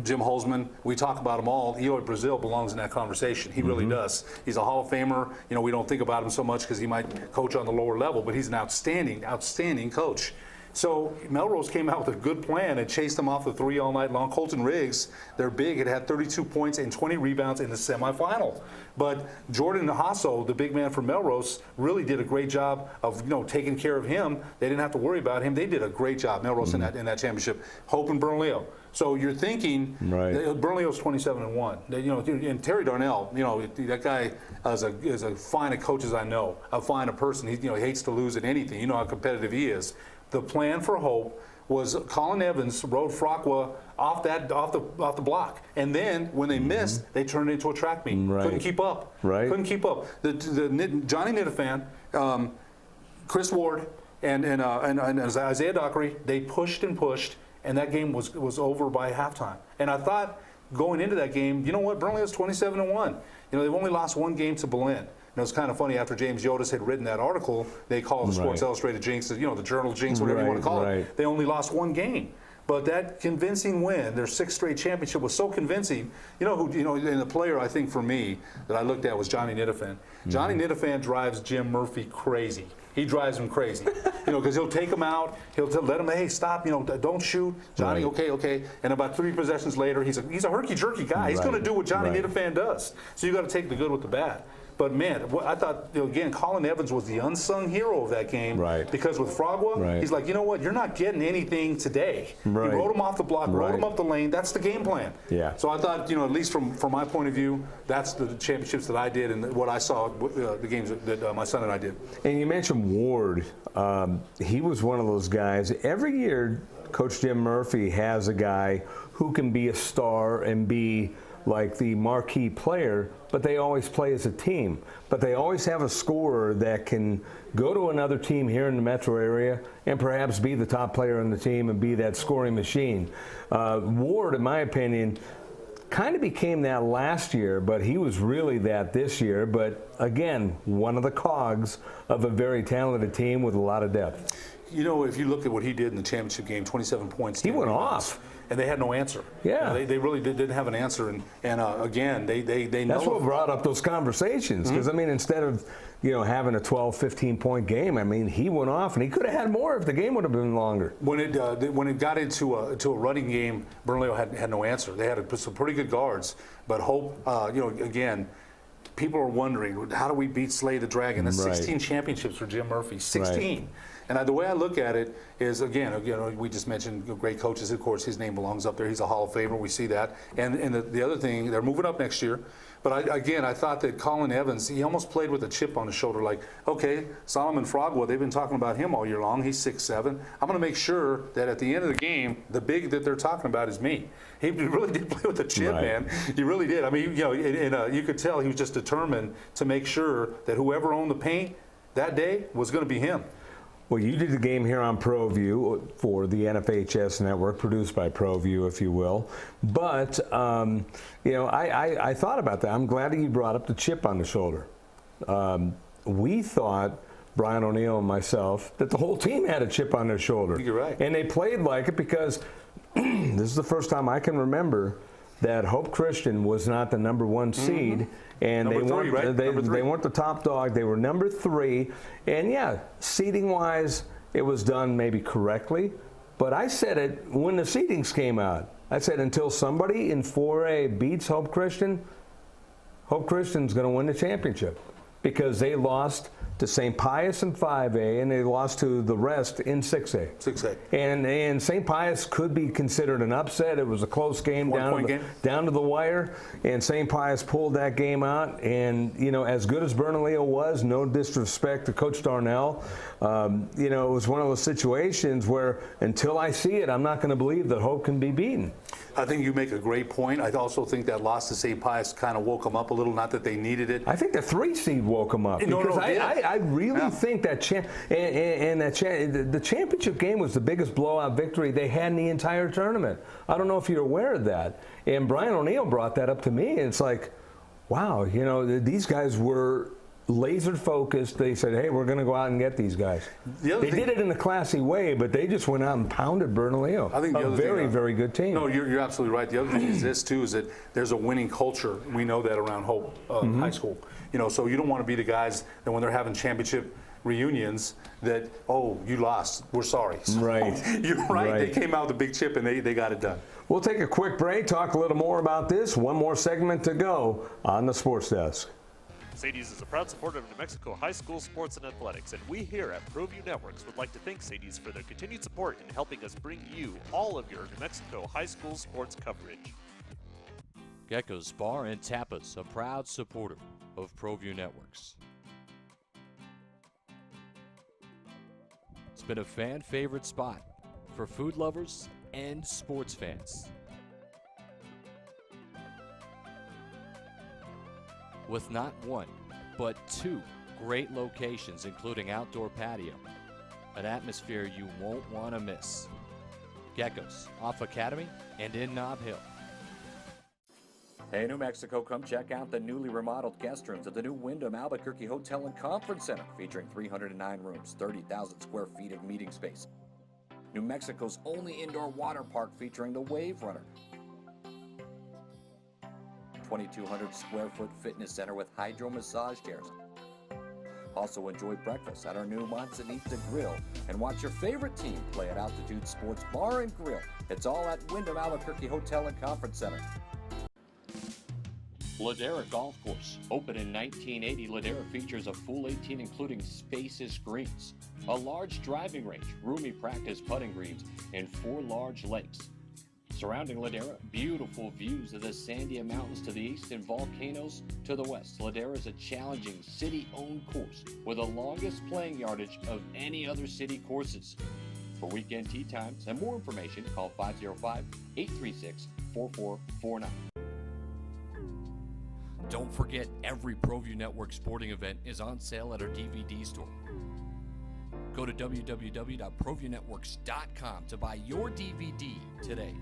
Jim Holzman. We talk about them all. Eloy Brazil belongs in that conversation. He really does. He's a Hall of Famer. You know, we don't think about him so much because he might coach on the lower level, but he's an outstanding, outstanding coach. So Melrose came out with a good plan and chased them off the 3 all night long. Colton Riggs, they're big, had 32 points and 20 rebounds in the semifinal. But Jordan Hasso, the big man from Melrose, really did a great job of, you know, taking care of him. They didn't have to worry about him. They did a great job, Melrose, in that championship. Hope and Bernalillo. So you're thinking, Bernalillo's 27-1. You know, and Terry Darnell, you know, that guy is a fine a coach as I know, a fine a person. He, you know, he hates to lose at anything. You know how competitive he is. The plan for Hope was Colin Evans rode Fraqua off the block, and then when they missed, they turned it into a track meet. Couldn't keep up. Couldn't keep up. Johnny Nitafan, Chris Ward, and Isaiah Dockery, they pushed and pushed, and that game was over by halftime. And I thought going into that game, you know what? Burnley was 27-1. You know, they've only lost 1 game to Belen. And it was kind of funny, after James Yotis had written that article, they called the Sports Illustrated jinx, you know, the Journal jinx, whatever you want to call it. They only lost 1 game. But that convincing win, their 6th straight championship, was so convincing. You know who? You know, and the player I think for me that I looked at was Johnny Nitafan. Johnny Nitafan drives Jim Murphy crazy. He drives him crazy. You know, because he'll take him out. He'll let him, hey, stop. You know, don't shoot. Johnny, okay. And about 3 possessions later, he's a herky jerky guy. He's going to do what Johnny Nitafan does. So you got to take the good with the bad. But man, I thought, you know, again, Colin Evans was the unsung hero of that game. Because with Fraqua, he's like, you know what, you're not getting anything today. He rode him off the block, rode him up the lane. That's the game plan. So I thought, you know, at least from my point of view, that's the championships that I did and what I saw, the games that my son and I did. And you mentioned Ward. He was one of those guys. Every year, Coach Jim Murphy has a guy who can be a star and be like the marquee player, but they always play as a team. But they always have a scorer that can go to another team here in the metro area and perhaps be the top player on the team and be that scoring machine. Ward, in my opinion, kind of became that last year, but he was really that this year. But again, one of the cogs of a very talented team with a lot of depth. You know, if you look at what he did in the championship game, 27 points. He went off. And they had no answer. You know, they really didn't have an answer. And again, they know. That's what brought up those conversations. Because, I mean, instead of, you know, having a 12, 15-point game, I mean, he went off, and he could have had more if the game would have been longer. When it got into a running game, Bernalillo had no answer. They had some pretty good guards. But Hope, you know, again, people are wondering, how do we beat Slay the Dragon? That's 16 championships for Jim Murphy. 16. And the way I look at it is, again, we just mentioned great coaches. Of course, his name belongs up there. He's a Hall of Famer. We see that. And the other thing, they're moving up next year. But I thought that Colin Evans, he almost played with a chip on his shoulder. Like, okay, Solomon Fraqua, they've been talking about him all year long. He's 6'7". I'm going to make sure that at the end of the game, the big that they're talking about is me. He really did play with a chip, man. He really did. I mean, you know, and you could tell he was just determined to make sure that whoever owned the paint that day was going to be him. Well, you did the game here on Proview for the NFHS network, produced by Proview, if you will. But, you know, I thought about that. I'm glad that you brought up the chip on the shoulder. We thought, Brian O'Neill and myself, that the whole team had a chip on their shoulder. You're right. And they played like it because this is the first time I can remember that Hope Christian was not the number 1 seed, and Number they three, weren't right? Number three. they weren't the top dog. They were number 3, and yeah, seeding wise, it was done maybe correctly. But I said it when the seedings came out. I said until somebody in 4A beats Hope Christian's going to win the championship, because they lost to St. Pius in 5A, and they lost to the rest in 6A. 6A. And St. Pius could be considered an upset. It was a close game, down to the wire, and St. Pius pulled that game out. And, you know, as good as Bernalillo was, no disrespect to Coach Darnell, you know, it was one of those situations where until I see it, I'm not going to believe that Hope can be beaten. I think you make a great point. I also think that loss to St. Pius kind of woke them up a little, not that they needed it. I think the 3 seed woke them up, because I really think that the championship game was the biggest blowout victory they had in the entire tournament. I don't know if you're aware of that. And Brian O'Neill brought that up to me, and it's like, wow, you know, these guys were laser focused. They said, hey, we're going to go out and get these guys. They did it in a classy way, but they just went out and pounded Bernalillo. I think the a other very, thing, very good team. No, you're absolutely right. The other thing is this too, is that there's a winning culture. We know that around Hope High School. You know, so you don't want to be the guys that when they're having championship reunions that, oh, you lost, we're sorry. So, right. You're right. They came out with a big chip and they got it done. We'll take a quick break, talk a little more about this. One more segment to go on the Sports Desk. Sadie's is a proud supporter of New Mexico high school sports and athletics, and we here at Proview Networks would like to thank Sadie's for their continued support in helping us bring you all of your New Mexico high school sports coverage. Gecko's Bar and Tapas, a proud supporter of Proview Networks. It's been a fan favorite spot for food lovers and sports fans. With not one, but 2 great locations, including outdoor patio, an atmosphere you won't want to miss. Gecko's, off Academy and in Nob Hill. Hey, New Mexico, come check out the newly remodeled guest rooms at the new Wyndham Albuquerque Hotel and Conference Center, featuring 309 rooms, 30,000 square feet of meeting space. New Mexico's only indoor water park featuring the Wave Runner. 2,200 square foot fitness center with hydro massage chairs. Also enjoy breakfast at our new Manzanita Grill and watch your favorite team play at Altitude Sports Bar and Grill. It's all at Wyndham Albuquerque Hotel and Conference Center. Ladera Golf Course. Open in 1980, Ladera features a full 18 including spacious greens, a large driving range, roomy practice putting greens, and 4 large lakes. Surrounding Ladera, beautiful views of the Sandia Mountains to the east and volcanoes to the west. Ladera is a challenging city-owned course with the longest playing yardage of any other city courses. For weekend tee times and more information, call 505-836-4449. Don't forget, every Proview Network sporting event is on sale at our DVD store. Go to www.proviewNetworks.com to buy your DVD today.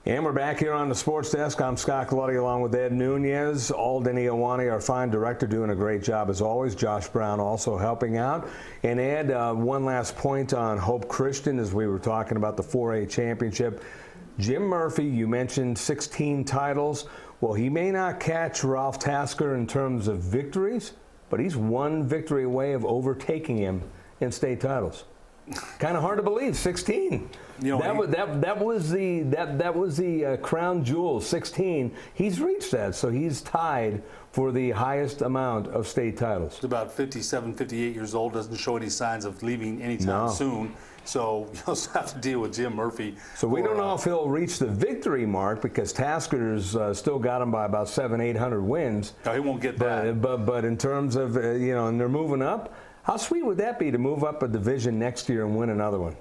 And we're back here on the Sports Desk. I'm Scott Gallotti along with Ed Nunez. Alden Iowani, our fine director, doing a great job as always. Josh Brown also helping out. And Ed, one last point on Hope Christian as we were talking about the 4A championship. Jim Murphy, you mentioned 16 titles. Well, he may not catch Ralph Tasker in terms of victories, but he's one victory away of overtaking him in state titles. Kind of hard to believe, 16. You know, that was the crown jewel, 16. He's reached that, so he's tied for the highest amount of state titles. He's about 57, 58 years old, doesn't show any signs of leaving anytime soon. So you'll also have to deal with Jim Murphy. So we don't know if he'll reach the victory mark because Tasker's still got him by about 700-800 wins. No, he won't get that. But in terms of, and they're moving up, how sweet would that be to move up a division next year and win another one?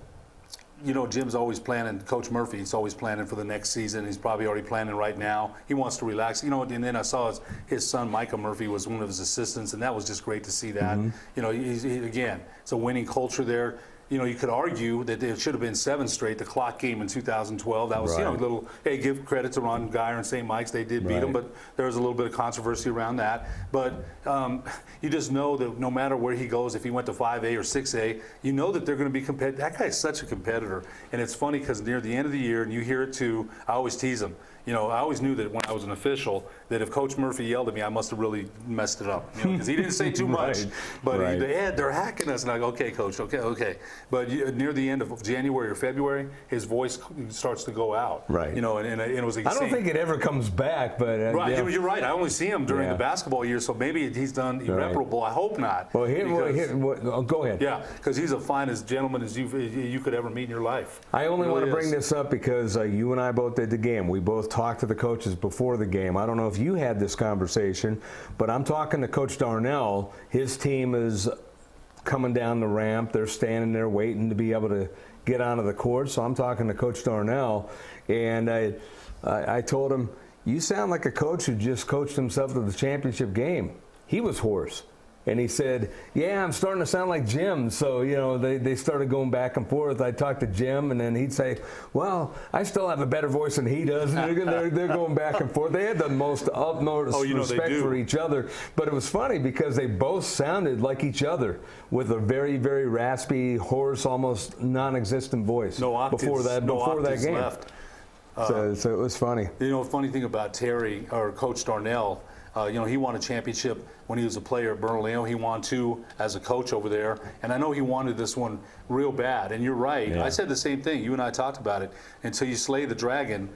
You know, Jim's always planning, Coach Murphy, he's always planning for the next season. He's probably already planning right now. He wants to relax. You know, and then I saw his son, Micah Murphy, was one of his assistants, and that was just great to see that. You know, again, it's a winning culture there. you could argue that it should have been 7 straight. The clock game in 2012, that was, a little, hey, give credit to Ron Geyer and St. Mike's. They did beat them, but there was a little bit of controversy around that. But you just know that no matter where he goes, if he went to 5A or 6A, you know that they're going to be competitive. That guy is such a competitor. And it's funny because near the end of the year, and you hear it too, I always tease him. I always knew that when I was an official, that if Coach Murphy yelled at me, I must have really messed it up. Because he didn't say too much. But they're hacking us. And I go, okay, Coach, okay. But near the end of January or February, his voice starts to go out. Right. And it was like I don't think it ever comes back, but you're right. I only see him during the basketball year, so maybe he's done irreparable. I hope not. Well, go ahead. Yeah, because he's as fine as gentleman as you could ever meet in your life. I only want to bring this up because you and I both did the game. We both talked to the coaches before the game. I don't know if you had this conversation, but I'm talking to Coach Darnell. His team is coming down the ramp. They're standing there waiting to be able to get onto the court. So I'm talking to Coach Darnell, and I told him, you sound like a coach who just coached himself to the championship game. He was hoarse. And he said, yeah, I'm starting to sound like Jim. So, they started going back and forth. I talked to Jim, and then he'd say, well, I still have a better voice than he does. And they're going back and forth. They had the most utmost respect for each other. But it was funny because they both sounded like each other with a very, very raspy, hoarse, almost non-existent voice. No octaves, before that game. Left. So it was funny. Funny thing about Terry, or Coach Darnell, he won a championship when he was a player at Bernalillo. He won 2 as a coach over there. And I know he wanted this one real bad. And you're right. Yeah. I said the same thing. You and I talked about it. Until you slay the dragon,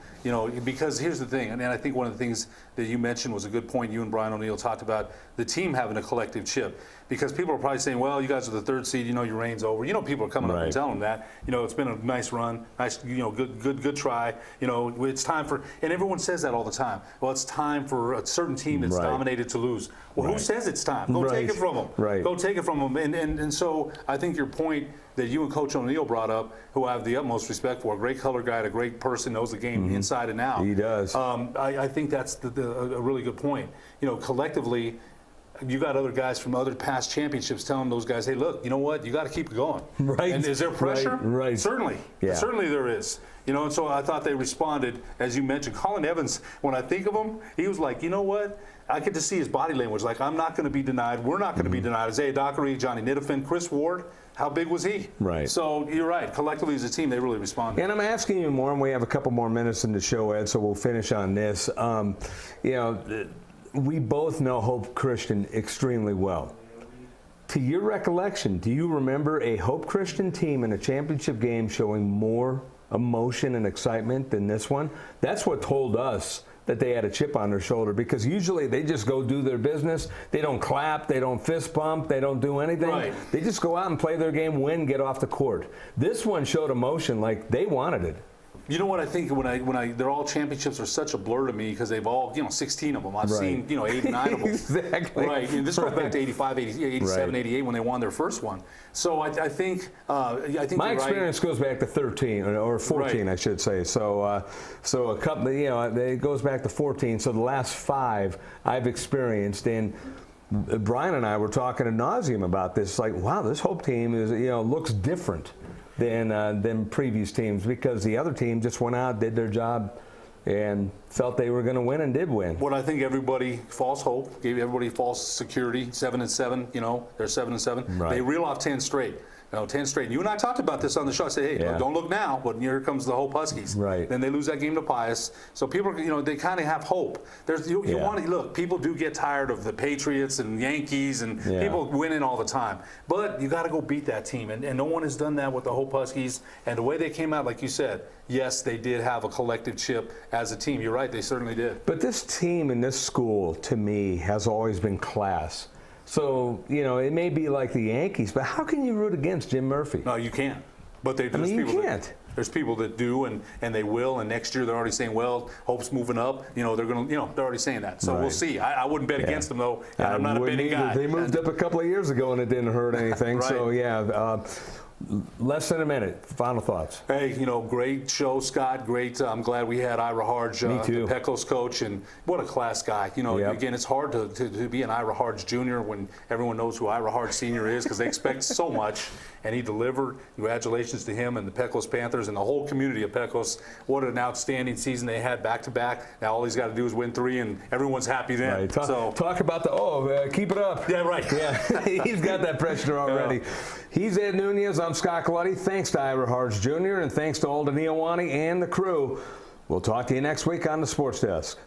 because here's the thing. And I think one of the things that you mentioned was a good point. You and Brian O'Neill talked about the team having a collective chip. Because people are probably saying, well, you guys are the 3rd seed, your reign's over. People are coming up and telling them that. It's been a nice run, nice, good try. It's time for, and everyone says that all the time. Well, it's time for a certain team that's dominated to lose. Well, who says it's time? Go take it from them. Go take it from them. And so I think your point that you and Coach O'Neill brought up, who I have the utmost respect for, a great color guy, a great person, knows the game inside and out. He does. I think that's a really good point. Collectively, you got other guys from other past championships telling those guys, hey, look, you know what? You got to keep it going. Right. And is there pressure? Right. Certainly. Yeah. Certainly there is. And so I thought they responded, as you mentioned. Colin Evans, when I think of him, he was like, you know what? I get to see his body language. Like, I'm not going to be denied. We're not going to be denied. Isaiah Dockery, Johnny Nittifin, Chris Ward, how big was he? Right. So you're right. Collectively as a team, they really responded. And I'm asking you more, and we have a couple more minutes in the show, Ed, so we'll finish on this. We both know Hope Christian extremely well. To your recollection, do you remember a Hope Christian team in a championship game showing more emotion and excitement than this one? That's what told us that they had a chip on their shoulder, because usually they just go do their business. They don't clap, they don't fist bump, they don't do anything. Right. They just go out and play their game, win, get off the court. This one showed emotion like they wanted it. You know what I think when they're all championships are such a blur to me because they've all 16 of them. I've seen 8 and 9 of them. Exactly. Right. And this goes back to 85, 87, 88 when they won their first one. So I think my experience goes back to 13 or 14, I should say. So a couple, it goes back to 14. So the last 5 I've experienced, and Brian and I were talking ad nauseum about this. Like, wow, this Hope team is looks different than previous teams, because the other team just went out, did their job, and felt they were going to win and did win. What I think everybody false hope, gave everybody false security. 7-7, they're 7-7. Right. They reel off 10 straight. 10 straight. You and I talked about this on the show. I said, hey, don't look now, but here comes the Hope Huskies. Right. Then they lose that game to Pius. So people, they kind of have hope. You want to look. People do get tired of the Patriots and Yankees and people winning all the time. But you got to go beat that team, and no one has done that with the Hope Huskies. And the way they came out, like you said, yes, they did have a collective chip as a team. You're right, they certainly did. But this team in this school, to me, has always been class. So, it may be like the Yankees, but how can you root against Jim Murphy? No, you can't. But you can't. There's people that do, and they will, and next year they're already saying, well, Hope's moving up. They're going to, they're already saying that. So we'll see. I wouldn't bet against them, though, and I'm not a betting guy. They moved up a couple of years ago, and it didn't hurt anything. Right. So, Less than a minute. Final thoughts. Hey, great show, Scott. Great. I'm glad we had Ira Harge, the Pecos coach, and what a class guy. Again, it's hard to be an Ira Harge Jr. when everyone knows who Ira Harge Sr. is because they expect so much, and he delivered. Congratulations to him and the Pecos Panthers and the whole community of Pecos. What an outstanding season they had back-to-back. Now all he's got to do is win 3, and everyone's happy then. Right. Talk about keep it up. Yeah, right. Yeah, he's got that pressure already. He's Ed Nunez. I'm Scott Colletti. Thanks to Ira Harge Jr. and thanks to Alden Iowani and the crew. We'll talk to you next week on the Sports Desk.